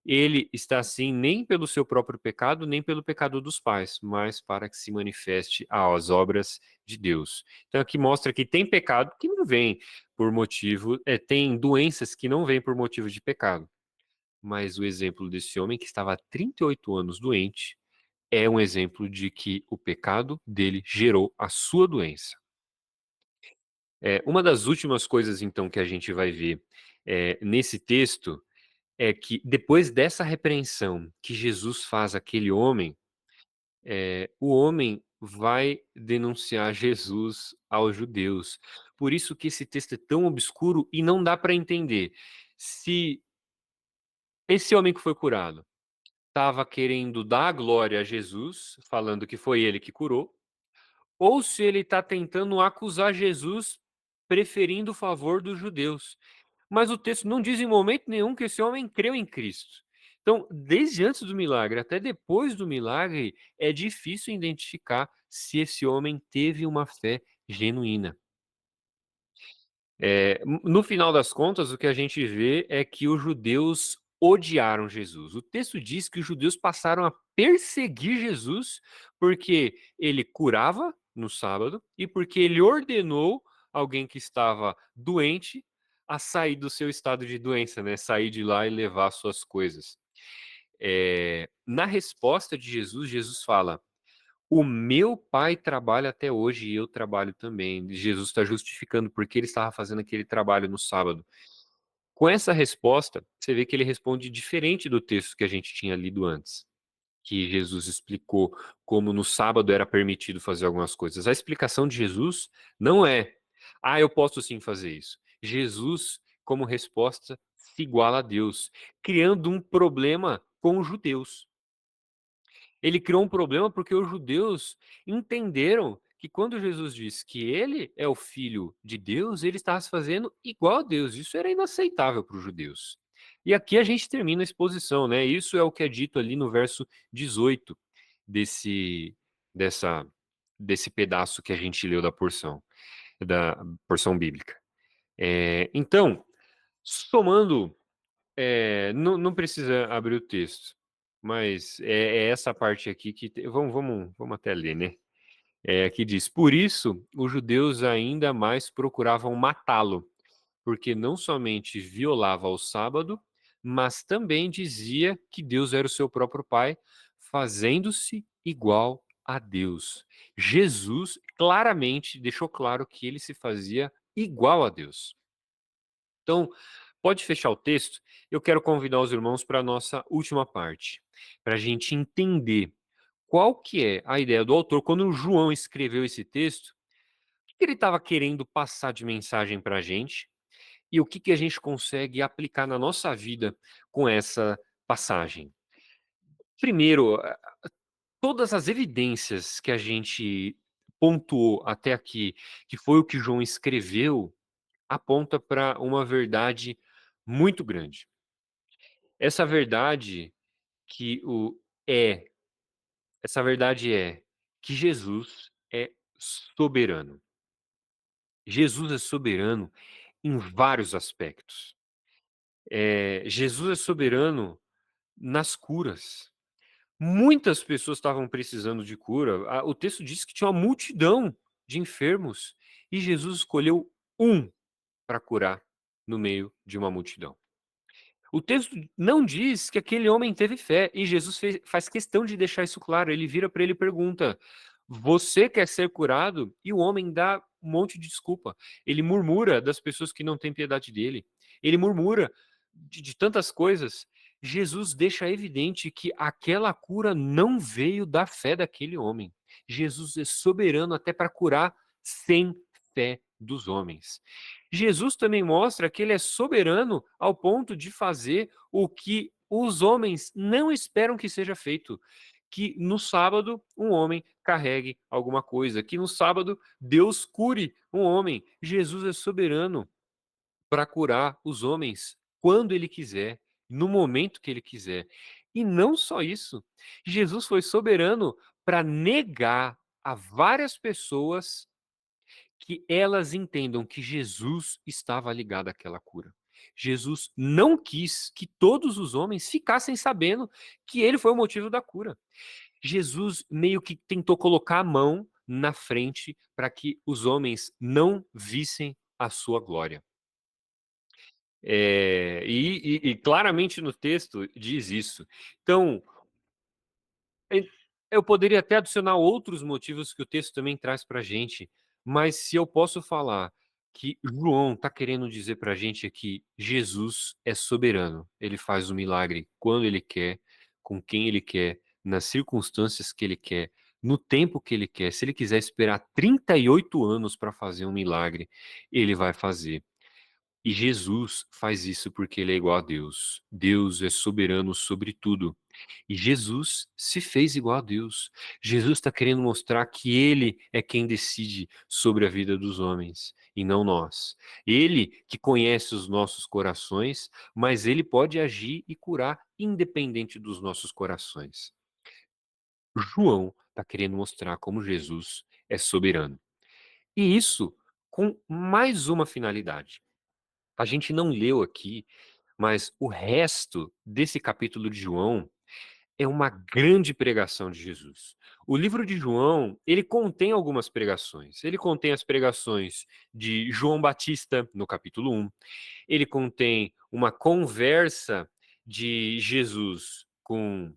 ele está assim nem pelo seu próprio pecado, nem pelo pecado dos pais, mas para que se manifeste as obras de Deus. Então aqui mostra que tem pecado que não vem por motivo, tem doenças que não vêm por motivo de pecado. Mas o exemplo desse homem que estava há 38 anos doente é um exemplo de que o pecado dele gerou a sua doença. Uma das últimas coisas, então, que a gente vai ver nesse texto é que depois dessa repreensão que Jesus faz àquele homem, o homem vai denunciar Jesus aos judeus. Por isso que esse texto é tão obscuro e não dá para entender se esse homem que foi curado estava querendo dar glória a Jesus, falando que foi ele que curou, ou se ele está tentando acusar Jesus, preferindo o favor dos judeus. Mas o texto não diz em momento nenhum que esse homem creu em Cristo. Então, desde antes do milagre até depois do milagre, é difícil identificar se esse homem teve uma fé genuína. No final das contas, o que a gente vê é que os judeus odiaram Jesus. O texto diz que os judeus passaram a perseguir Jesus porque ele curava no sábado e porque ele ordenou alguém que estava doente a sair do seu estado de doença, né? Sair de lá e levar suas coisas. Na resposta de Jesus, Jesus fala: o meu pai trabalha até hoje e eu trabalho também. Jesus está justificando porque ele estava fazendo aquele trabalho no sábado. Com essa resposta, você vê que ele responde diferente do texto que a gente tinha lido antes, que Jesus explicou como no sábado era permitido fazer algumas coisas. A explicação de Jesus não é: eu posso sim fazer isso. Jesus, como resposta, se iguala a Deus, criando um problema com os judeus. Ele criou um problema porque os judeus entenderam que quando Jesus disse que ele é o filho de Deus, ele estava se fazendo igual a Deus. Isso era inaceitável para os judeus. E aqui a gente termina a exposição, né? Isso é o que é dito ali no verso 18 desse, dessa, desse pedaço que a gente leu da porção bíblica. Então, somando não precisa abrir o texto, mas é essa parte aqui que vamos até ler, né? Aqui diz: por isso os judeus ainda mais procuravam matá-lo, porque não somente violava o sábado, mas também dizia que Deus era o seu próprio Pai, fazendo-se igual a Deus. Jesus claramente deixou claro que ele se fazia igual a Deus. Então, pode fechar o texto. Eu quero convidar os irmãos para a nossa última parte, para a gente entender qual que é a ideia do autor quando o João escreveu esse texto, o que ele estava querendo passar de mensagem para a gente e o que que a gente consegue aplicar na nossa vida com essa passagem? Primeiro, todas as evidências que a gente pontuou até aqui, que foi o que João escreveu, aponta para uma verdade muito grande. Essa verdade que o é essa verdade é que Jesus é soberano. Jesus é soberano em vários aspectos. Jesus é soberano nas curas. Muitas pessoas estavam precisando de cura. O texto diz que tinha uma multidão de enfermos e Jesus escolheu um para curar no meio de uma multidão. O texto não diz que aquele homem teve fé, e Jesus faz questão de deixar isso claro. Ele vira para ele e pergunta: Você quer ser curado? E o homem dá um monte de desculpa. Ele murmura das pessoas que não têm piedade dele. Ele murmura de tantas coisas. Jesus deixa evidente que aquela cura não veio da fé daquele homem. Jesus é soberano até para curar sem fé dos homens. Jesus também mostra que ele é soberano ao ponto de fazer o que os homens não esperam que seja feito. Que no sábado um homem carregue alguma coisa, que no sábado Deus cure um homem. Jesus é soberano para curar os homens quando ele quiser, no momento que ele quiser. E não só isso, Jesus foi soberano para negar a várias pessoas que elas entendam que Jesus estava ligado àquela cura. Jesus não quis que todos os homens ficassem sabendo que ele foi o motivo da cura. Jesus meio que tentou colocar a mão na frente para que os homens não vissem a sua glória. E claramente no texto diz isso. Então, e eu poderia até adicionar outros motivos que o texto também traz para a gente, mas se eu posso falar que João está querendo dizer para a gente é que Jesus é soberano, ele faz o milagre quando ele quer, com quem ele quer, nas circunstâncias que ele quer, no tempo que ele quer. Se ele quiser esperar 38 anos para fazer um milagre, ele vai fazer. E Jesus faz isso porque ele é igual a Deus. Deus é soberano sobre tudo. E Jesus se fez igual a Deus. Jesus está querendo mostrar que ele é quem decide sobre a vida dos homens e não nós. Ele que conhece os nossos corações, mas ele pode agir e curar independente dos nossos corações. João está querendo mostrar como Jesus é soberano. E isso com mais uma finalidade. A gente não leu aqui, mas o resto desse capítulo de João é uma grande pregação de Jesus. O livro de João, ele contém algumas pregações. Ele contém as pregações de João Batista, no capítulo 1. Ele contém uma conversa de Jesus com,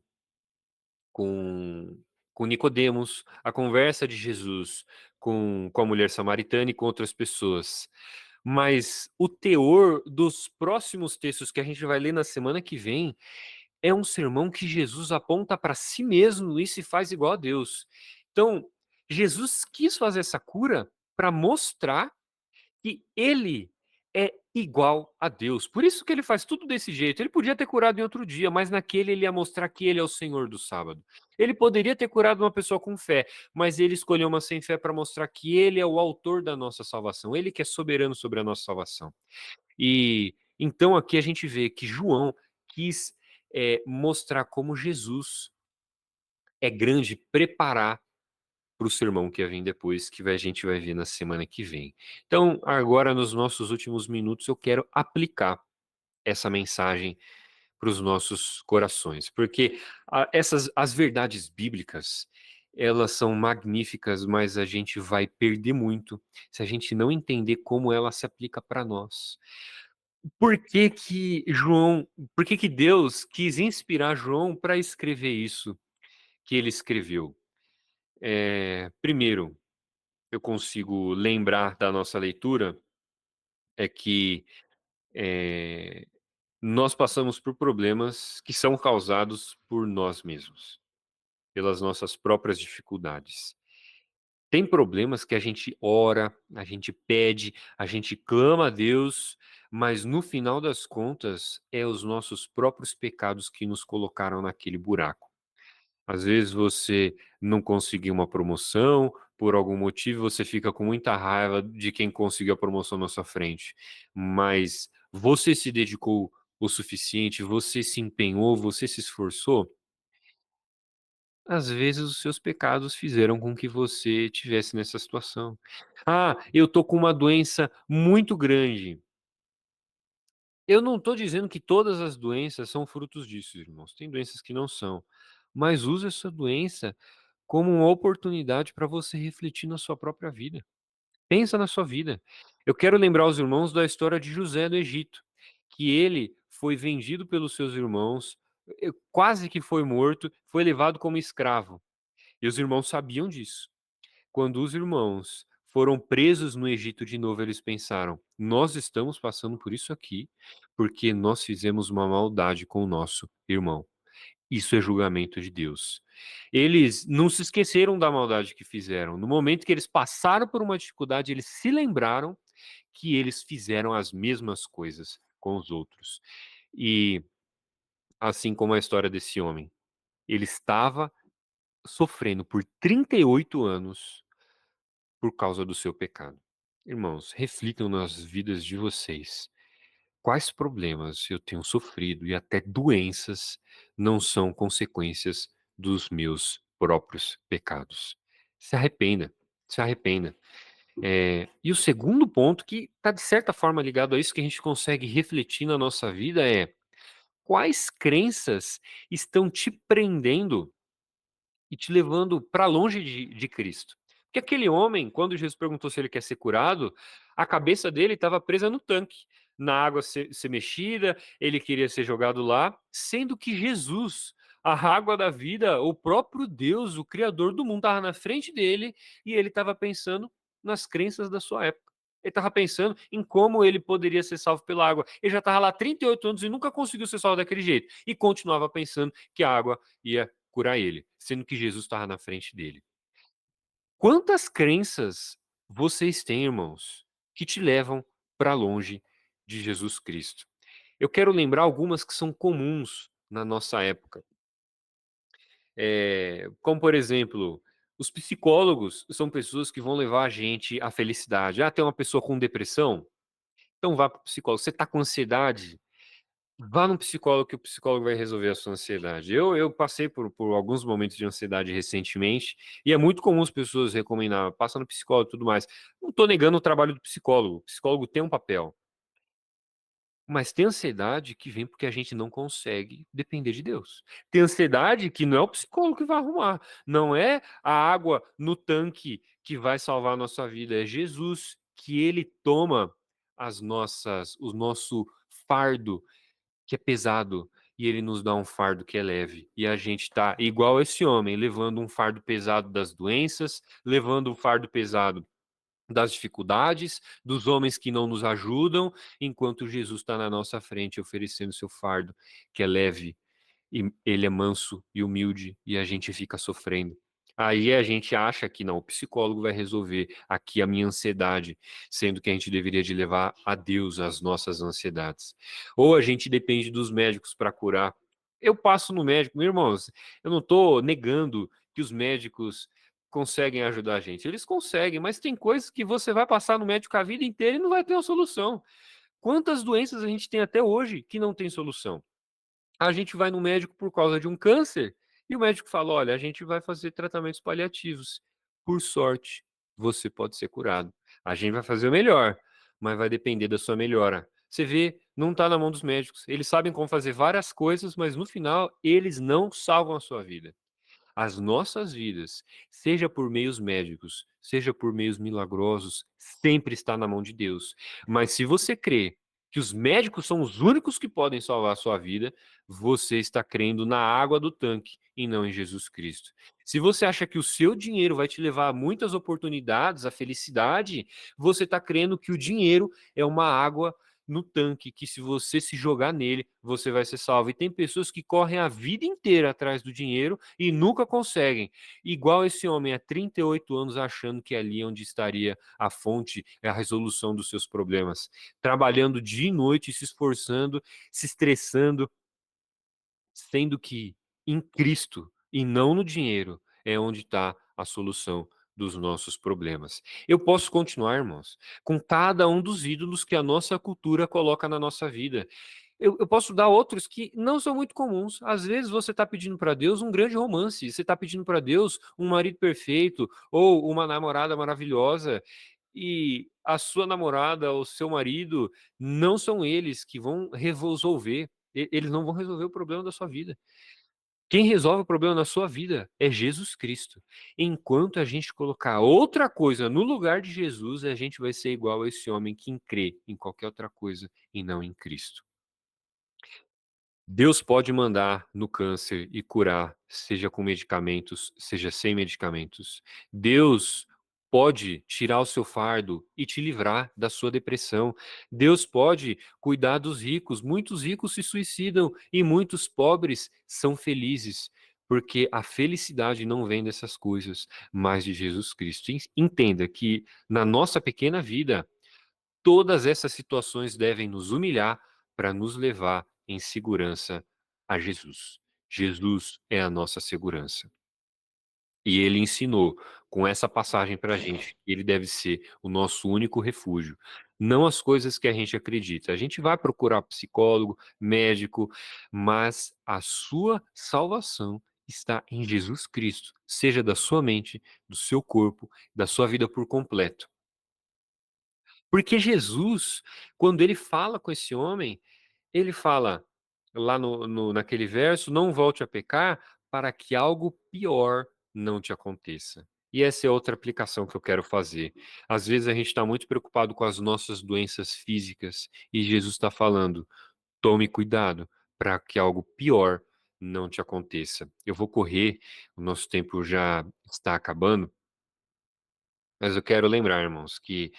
com Nicodemos, a conversa de Jesus com a mulher samaritana e com outras pessoas. Mas o teor dos próximos textos que a gente vai ler na semana que vem é um sermão que Jesus aponta para si mesmo e se faz igual a Deus. Então, Jesus quis fazer essa cura para mostrar que ele é igual a Deus. Por isso que ele faz tudo desse jeito. Ele podia ter curado em outro dia, mas naquele ele ia mostrar que ele é o Senhor do sábado. Ele poderia ter curado uma pessoa com fé, mas ele escolheu uma sem fé para mostrar que ele é o autor da nossa salvação. Ele que é soberano sobre a nossa salvação. E então aqui a gente vê que João quis mostrar como Jesus é grande, preparar para o sermão que ia vir depois, que a gente vai ver na semana que vem. Então, agora nos nossos últimos minutos, eu quero aplicar essa mensagem para os nossos corações, porque as verdades bíblicas, elas são magníficas, mas a gente vai perder muito se a gente não entender como ela se aplica para nós. Por que que Deus quis inspirar João para escrever isso que ele escreveu? Primeiro, eu consigo lembrar da nossa leitura é que eh, nós passamos por problemas que são causados por nós mesmos, pelas nossas próprias dificuldades. Tem problemas que a gente ora, a gente pede, a gente clama a Deus, mas no final das contas, é os nossos próprios pecados que nos colocaram naquele buraco. Às vezes você não conseguiu uma promoção, por algum motivo você fica com muita raiva de quem conseguiu a promoção na sua frente, mas você se dedicou o suficiente, você se empenhou, você se esforçou? Às vezes os seus pecados fizeram com que você tivesse nessa situação. "Ah, eu tô com uma doença muito grande". Eu não estou dizendo que todas as doenças são frutos disso, irmãos, tem doenças que não são, mas use essa doença como uma oportunidade para você refletir na sua própria vida. Pensa na sua vida. Eu quero lembrar os irmãos da história de José do Egito, que ele foi vendido pelos seus irmãos, quase que foi morto, foi levado como escravo. E os irmãos sabiam disso. Quando os irmãos foram presos no Egito de novo, eles pensaram: nós estamos passando por isso aqui porque nós fizemos uma maldade com o nosso irmão. Isso é julgamento de Deus. Eles não se esqueceram da maldade que fizeram. No momento que eles passaram por uma dificuldade, eles se lembraram que eles fizeram as mesmas coisas com os outros. E assim como a história desse homem, ele estava sofrendo por 38 anos por causa do seu pecado. Irmãos, reflitam nas vidas de vocês. Quais problemas eu tenho sofrido e até doenças não são consequências dos meus próprios pecados? Se arrependa, se arrependa. E o segundo ponto, que está de certa forma ligado a isso, que a gente consegue refletir na nossa vida, é quais crenças estão te prendendo e te levando para longe de Cristo. Porque aquele homem, quando Jesus perguntou se ele quer ser curado, a cabeça dele estava presa no tanque, na água ser mexida, ele queria ser jogado lá, sendo que Jesus, a água da vida, o próprio Deus, o Criador do mundo, estava na frente dele e ele estava pensando nas crenças da sua época. Ele estava pensando em como ele poderia ser salvo pela água. Ele já estava lá há 38 anos e nunca conseguiu ser salvo daquele jeito. E continuava pensando que a água ia curar ele, sendo que Jesus estava na frente dele. Quantas crenças vocês têm, irmãos, que te levam para longe de Jesus Cristo? Eu quero lembrar algumas que são comuns na nossa época. Como, por exemplo, os psicólogos são pessoas que vão levar a gente à felicidade. Ah, tem uma pessoa com depressão? Então vá para o psicólogo. Você está com ansiedade? Vá no psicólogo que o psicólogo vai resolver a sua ansiedade. Eu passei por alguns momentos de ansiedade recentemente, e é muito comum as pessoas recomendar, passa no psicólogo e tudo mais. Não estou negando o trabalho do psicólogo, o psicólogo tem um papel, mas tem ansiedade que vem porque a gente não consegue depender de Deus. Tem ansiedade que não é o psicólogo que vai arrumar, não é a água no tanque que vai salvar a nossa vida, é Jesus que ele toma o nosso fardo que é pesado e ele nos dá um fardo que é leve. E a gente está igual esse homem, levando um fardo pesado das doenças, levando um fardo pesado das dificuldades, dos homens que não nos ajudam, enquanto Jesus está na nossa frente oferecendo seu fardo, que é leve e ele é manso e humilde e a gente fica sofrendo. Aí a gente acha que não, o psicólogo vai resolver aqui a minha ansiedade, sendo que a gente deveria de levar a Deus as nossas ansiedades. Ou a gente depende dos médicos para curar. Eu passo no médico, meus irmãos, eu não estou negando que os médicos conseguem ajudar a gente. Eles conseguem, mas tem coisas que você vai passar no médico a vida inteira e não vai ter uma solução. Quantas doenças a gente tem até hoje que não tem solução? A gente vai no médico por causa de um câncer e o médico fala: olha, a gente vai fazer tratamentos paliativos. Por sorte, você pode ser curado. A gente vai fazer o melhor, mas vai depender da sua melhora. Você vê, não está na mão dos médicos. Eles sabem como fazer várias coisas, mas no final, eles não salvam a sua vida. As nossas vidas, seja por meios médicos, seja por meios milagrosos, sempre está na mão de Deus. Mas se você crê que os médicos são os únicos que podem salvar a sua vida, você está crendo na água do tanque e não em Jesus Cristo. Se você acha que o seu dinheiro vai te levar a muitas oportunidades, a felicidade, você está crendo que o dinheiro é uma água no tanque, que se você se jogar nele, você vai ser salvo. E tem pessoas que correm a vida inteira atrás do dinheiro e nunca conseguem. Igual esse homem há 38 anos achando que ali é onde estaria a fonte, a resolução dos seus problemas. Trabalhando dia e noite, se esforçando, se estressando, sendo que em Cristo e não no dinheiro é onde está a solução dos nossos problemas. Eu posso continuar, irmãos, com cada um dos ídolos que a nossa cultura coloca na nossa vida. Eu posso dar outros que não são muito comuns. Às vezes você está pedindo para Deus um grande romance, você está pedindo para Deus um marido perfeito ou uma namorada maravilhosa, e a sua namorada ou seu marido não são eles que vão resolver. Eles não vão resolver o problema da sua vida. Quem resolve o problema na sua vida é Jesus Cristo. Enquanto a gente colocar outra coisa no lugar de Jesus, a gente vai ser igual a esse homem que crê em qualquer outra coisa e não em Cristo. Deus pode mandar no câncer e curar, seja com medicamentos, seja sem medicamentos. Deus pode tirar o seu fardo e te livrar da sua depressão. Deus pode cuidar dos ricos. Muitos ricos se suicidam e muitos pobres são felizes, porque a felicidade não vem dessas coisas, mas de Jesus Cristo. Entenda que na nossa pequena vida, todas essas situações devem nos humilhar para nos levar em segurança a Jesus. Jesus é a nossa segurança. E ele ensinou com essa passagem para a gente que ele deve ser o nosso único refúgio, não as coisas que a gente acredita. A gente vai procurar psicólogo, médico, mas a sua salvação está em Jesus Cristo, seja da sua mente, do seu corpo, da sua vida por completo. Porque Jesus, quando ele fala com esse homem, ele fala lá naquele verso: não volte a pecar para que algo pior não te aconteça. E essa é outra aplicação que eu quero fazer. Às vezes a gente está muito preocupado com as nossas doenças físicas e Jesus está falando: tome cuidado para que algo pior não te aconteça. Eu vou correr, o nosso tempo já está acabando, mas eu quero lembrar, irmãos, que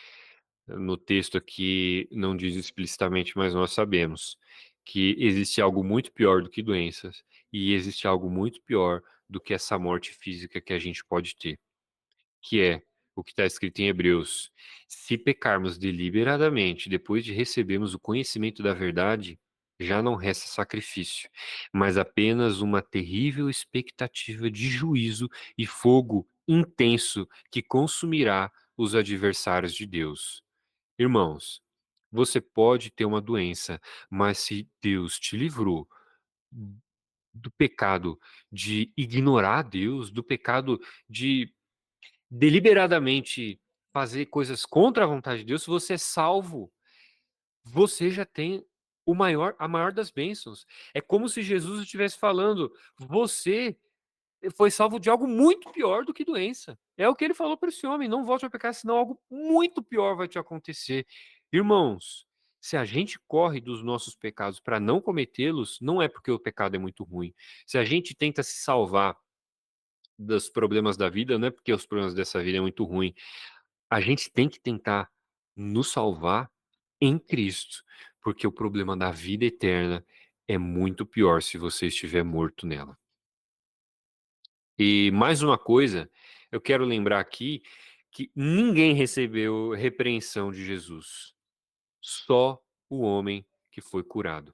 no texto aqui não diz explicitamente, mas nós sabemos que existe algo muito pior do que doenças e existe algo muito pior do que essa morte física que a gente pode ter, que é o que está escrito em Hebreus: se pecarmos deliberadamente depois de recebermos o conhecimento da verdade, já não resta sacrifício, mas apenas uma terrível expectativa de juízo e fogo intenso que consumirá os adversários de Deus. Irmãos, você pode ter uma doença, mas se Deus te livrou do pecado de ignorar Deus, do pecado de deliberadamente fazer coisas contra a vontade de Deus, se você é salvo, você já tem a maior das bênçãos. É como se Jesus estivesse falando: você foi salvo de algo muito pior do que doença. É o que ele falou para esse homem: não volte a pecar, senão algo muito pior vai te acontecer. Irmãos, se a gente corre dos nossos pecados para não cometê-los, não é porque o pecado é muito ruim. Se a gente tenta se salvar dos problemas da vida, não é porque os problemas dessa vida é muito ruim. A gente tem que tentar nos salvar em Cristo, porque o problema da vida eterna é muito pior se você estiver morto nela. E mais uma coisa, eu quero lembrar aqui que ninguém recebeu repreensão de Jesus, só o homem que foi curado.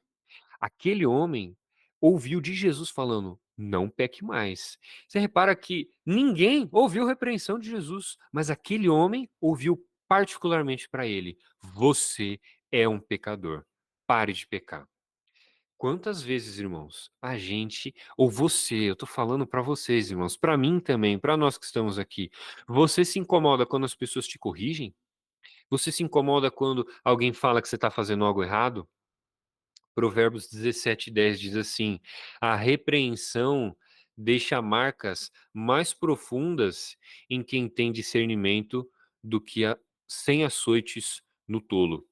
Aquele homem ouviu de Jesus falando: não peque mais. Você repara que ninguém ouviu repreensão de Jesus, mas aquele homem ouviu particularmente para ele: você é um pecador, pare de pecar. Quantas vezes, irmãos, a gente, ou você, eu tô falando para vocês, irmãos, para mim também, para nós que estamos aqui, você se incomoda quando as pessoas te corrigem? Você se incomoda quando alguém fala que você está fazendo algo errado? Provérbios 17:10 diz assim: a repreensão deixa marcas mais profundas em quem tem discernimento do que a 100 açoites no tolo.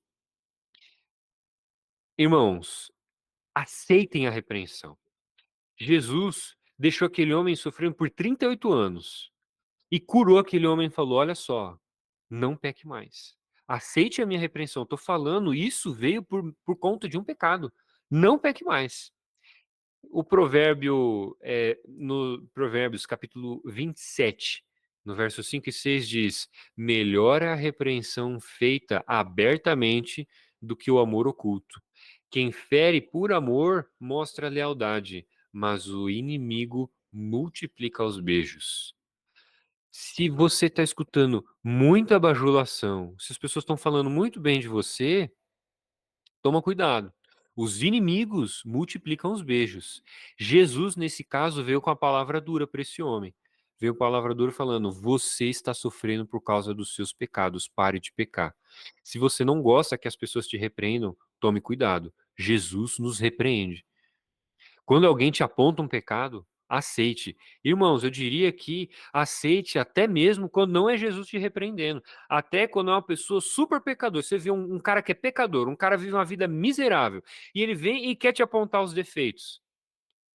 Irmãos, aceitem a repreensão. Jesus deixou aquele homem sofrendo por 38 anos e curou aquele homem e falou: olha só, não peque mais. aceite a minha repreensão. Estou falando, isso veio por conta de um pecado. Não peque mais. O provérbio, no Provérbios, capítulo 27, no verso 5 e 6 diz: melhor é a repreensão feita abertamente do que o amor oculto. Quem fere por amor mostra lealdade, mas o inimigo multiplica os beijos. Se você está escutando muita bajulação, se as pessoas estão falando muito bem de você, toma cuidado. Os inimigos multiplicam os beijos. Jesus, nesse caso, veio com a palavra dura para esse homem. Veio com a palavra dura falando: você está sofrendo por causa dos seus pecados, pare de pecar. Se você não gosta que as pessoas te repreendam, tome cuidado. Jesus nos repreende. Quando alguém te aponta um pecado, aceite. Irmãos, eu diria que aceite até mesmo quando não é Jesus te repreendendo. Até quando é uma pessoa super pecadora. Você vê um cara que é pecador, um cara vive uma vida miserável, e ele vem e quer te apontar os defeitos.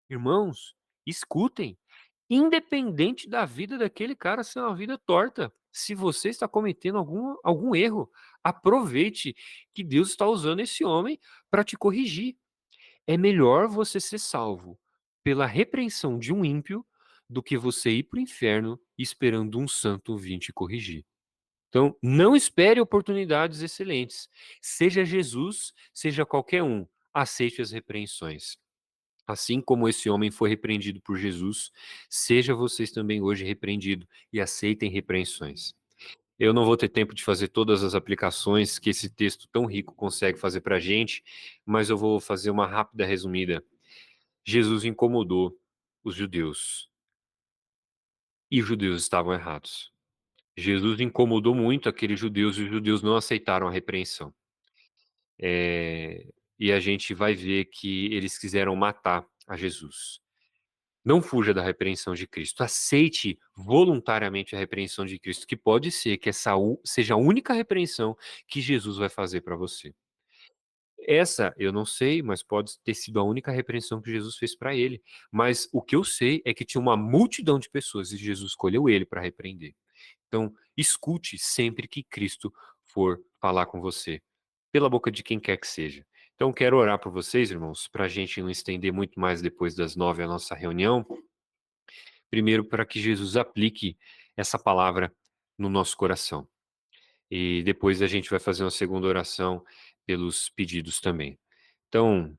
Irmãos, escutem. Independente da vida daquele cara ser uma vida torta, se você está cometendo algum erro, aproveite que Deus está usando esse homem para te corrigir. É melhor você ser salvo pela repreensão de um ímpio do que você ir para o inferno esperando um santo vir te corrigir. Então, não espere oportunidades excelentes. Seja Jesus, seja qualquer um, aceite as repreensões. Assim como esse homem foi repreendido por Jesus, seja vocês também hoje repreendidos e aceitem repreensões. Eu não vou ter tempo de fazer todas as aplicações que esse texto tão rico consegue fazer para a gente, mas eu vou fazer uma rápida resumida. Jesus incomodou os judeus e os judeus estavam errados. Jesus incomodou muito aqueles judeus e os judeus não aceitaram a repreensão. E a gente vai ver que eles quiseram matar a Jesus. Não fuja da repreensão de Cristo. Aceite voluntariamente a repreensão de Cristo, que pode ser que essa seja a única repreensão que Jesus vai fazer para você. Essa eu não sei, mas pode ter sido a única repreensão que Jesus fez para ele. Mas o que eu sei é que tinha uma multidão de pessoas e Jesus escolheu ele para repreender. Então, escute sempre que Cristo for falar com você, pela boca de quem quer que seja. Então, quero orar por vocês, irmãos, para a gente não estender muito mais depois das 9 a nossa reunião. Primeiro, para que Jesus aplique essa palavra no nosso coração. E depois a gente vai fazer uma segunda oração pelos pedidos também. Então,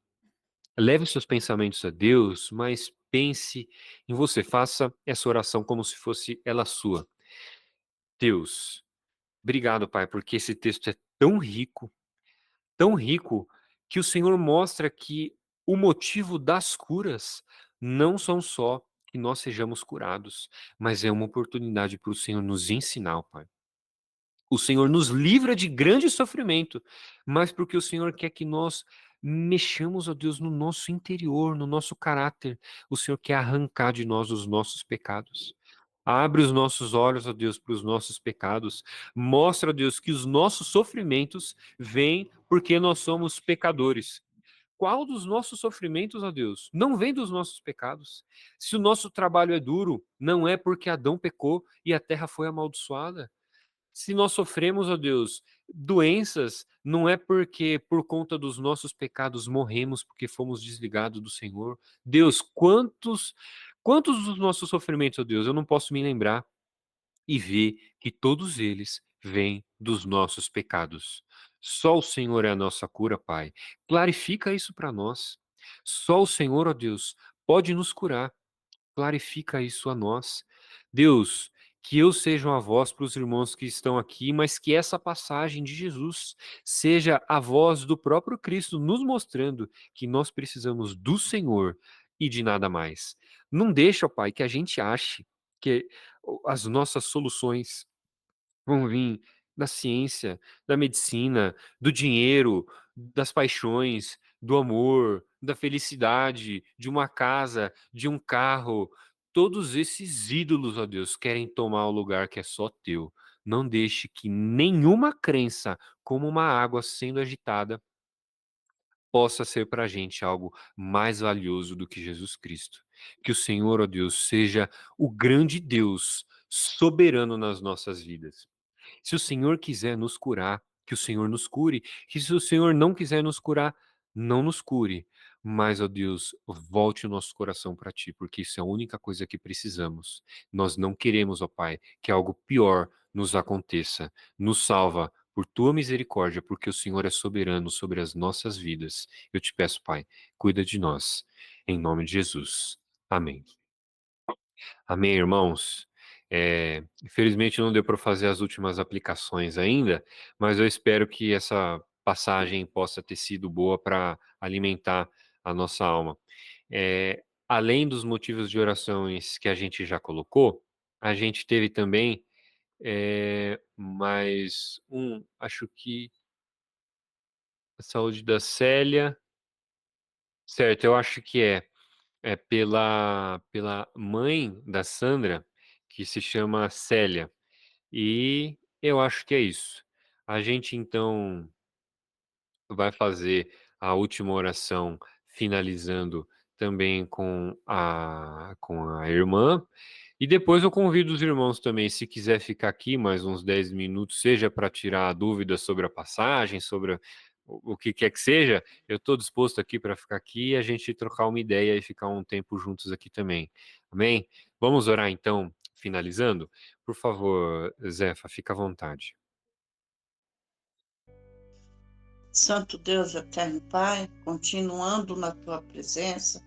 leve os seus pensamentos a Deus, mas pense em você. Faça essa oração como se fosse ela sua. Deus, obrigado, Pai, porque esse texto é tão rico, que o Senhor mostra que o motivo das curas não são só que nós sejamos curados, mas é uma oportunidade para o Senhor nos ensinar, Pai. O Senhor nos livra de grande sofrimento, mas porque o Senhor quer que nós mexamos, ó Deus, no nosso interior, no nosso caráter. O Senhor quer arrancar de nós os nossos pecados. Abre os nossos olhos, ó Deus, para os nossos pecados. Mostra, ó Deus, que os nossos sofrimentos vêm porque nós somos pecadores. Qual dos nossos sofrimentos, ó Deus, não vem dos nossos pecados? Se o nosso trabalho é duro, não é porque Adão pecou e a terra foi amaldiçoada. Se nós sofremos, ó Deus, doenças, não é porque por conta dos nossos pecados morremos porque fomos desligados do Senhor. Deus, quantos dos nossos sofrimentos, ó Deus, eu não posso me lembrar e ver que todos eles vêm dos nossos pecados. Só o Senhor é a nossa cura, Pai. Clarifica isso para nós. Só o Senhor, ó Deus, pode nos curar. Clarifica isso a nós. Deus, que eu seja uma voz para os irmãos que estão aqui, mas que essa passagem de Jesus seja a voz do próprio Cristo nos mostrando que nós precisamos do Senhor e de nada mais. Não deixa, ó Pai, que a gente ache que as nossas soluções vão vir da ciência, da medicina, do dinheiro, das paixões, do amor, da felicidade, de uma casa, de um carro. Todos esses ídolos, ó Deus, querem tomar o lugar que é só teu. Não deixe que nenhuma crença, como uma água sendo agitada, possa ser para a gente algo mais valioso do que Jesus Cristo. Que o Senhor, ó Deus, seja o grande Deus soberano nas nossas vidas. Se o Senhor quiser nos curar, que o Senhor nos cure, que se o Senhor não quiser nos curar, não nos cure, mas, ó Deus, volte o nosso coração para Ti, porque isso é a única coisa que precisamos. Nós não queremos, ó Pai, que algo pior nos aconteça. Nos salva por Tua misericórdia, porque o Senhor é soberano sobre as nossas vidas. Eu te peço, Pai, cuida de nós. Em nome de Jesus. Amém. Amém, irmãos. Infelizmente não deu para fazer as últimas aplicações ainda, mas eu espero que essa passagem possa ter sido boa para alimentar a nossa alma. Além dos motivos de orações que a gente já colocou, a gente teve também mais um, acho que a saúde da Célia, certo? Eu acho que é pela mãe da Sandra, que se chama Célia. E eu acho que é isso. A gente então vai fazer a última oração, finalizando também com a irmã. E depois eu convido os irmãos também, se quiser ficar aqui mais uns 10 minutos, seja para tirar dúvidas sobre a passagem, sobre o que quer que seja, eu estou disposto aqui para ficar aqui e a gente trocar uma ideia e ficar um tempo juntos aqui também. Amém? Vamos orar então, finalizando? Por favor, Zefa, fica à vontade. Santo Deus, eterno Pai, continuando na tua presença.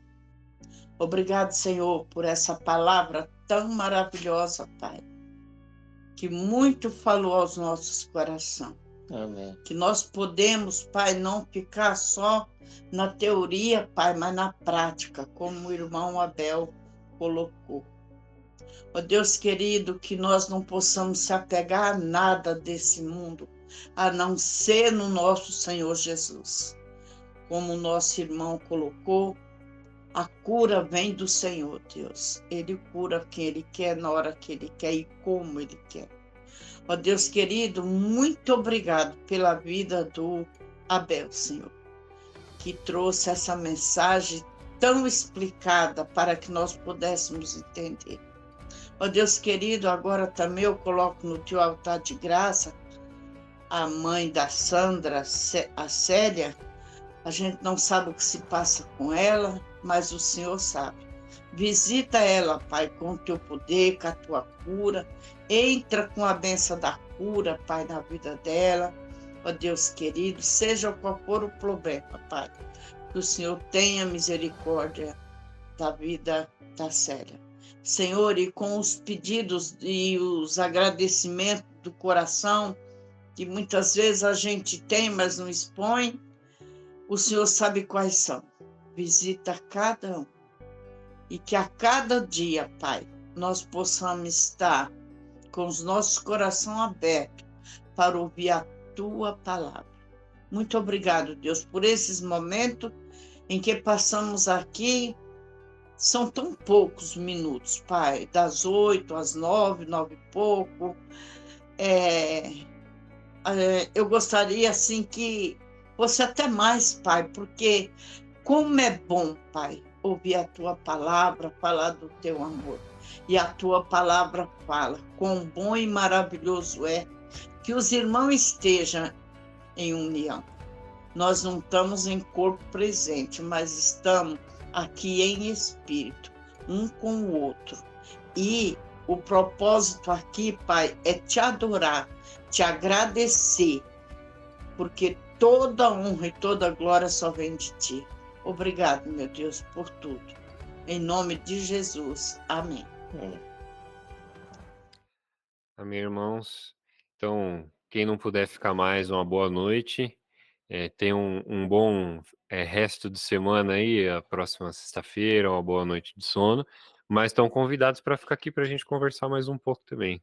Obrigado, Senhor, por essa palavra tão maravilhosa, Pai, que muito falou aos nossos corações. Amém. Que nós podemos, Pai, não ficar só na teoria, Pai, mas na prática, como o irmão Abel colocou. Ó Deus querido, que nós não possamos se apegar a nada desse mundo, a não ser no nosso Senhor Jesus. Como o nosso irmão colocou, a cura vem do Senhor, Deus. Ele cura quem Ele quer, na hora que Ele quer e como Ele quer. Ó Deus querido, muito obrigado pela vida do Abel, Senhor, que trouxe essa mensagem tão explicada para que nós pudéssemos entender. Ó Deus querido, agora também eu coloco no teu altar de graça a mãe da Sandra, a Célia. A gente não sabe o que se passa com ela, mas o Senhor sabe. Visita ela, Pai, com o teu poder, com a tua cura. Entra com a bênção da cura, Pai, na vida dela. Ó Deus querido, seja qual for o problema, Pai, que o Senhor tenha misericórdia da vida da Célia. Senhor, e com os pedidos e os agradecimentos do coração, que muitas vezes a gente tem, mas não expõe, o Senhor sabe quais são. Visita cada um. E que a cada dia, Pai, nós possamos estar com os nossos corações abertos para ouvir a Tua palavra. Muito obrigado, Deus, por esses momentos em que passamos aqui. São tão poucos minutos, Pai, das 8 às 9, 9 e pouco. Eu gostaria, assim, que fosse até mais, Pai, porque como é bom, Pai, ouvir a Tua palavra, falar do Teu amor. E a Tua palavra fala, quão bom e maravilhoso é que os irmãos estejam em união. Nós não estamos em corpo presente, mas estamos aqui em espírito, um com o outro. E o propósito aqui, Pai, é te adorar, te agradecer, porque toda honra e toda glória só vem de ti. Obrigado, meu Deus, por tudo. Em nome de Jesus. Amém. Amém, irmãos. Então, quem não puder ficar mais, uma boa noite. Tenha um bom resto de semana aí, a próxima sexta-feira, uma boa noite de sono. Mas estão convidados para ficar aqui para a gente conversar mais um pouco também.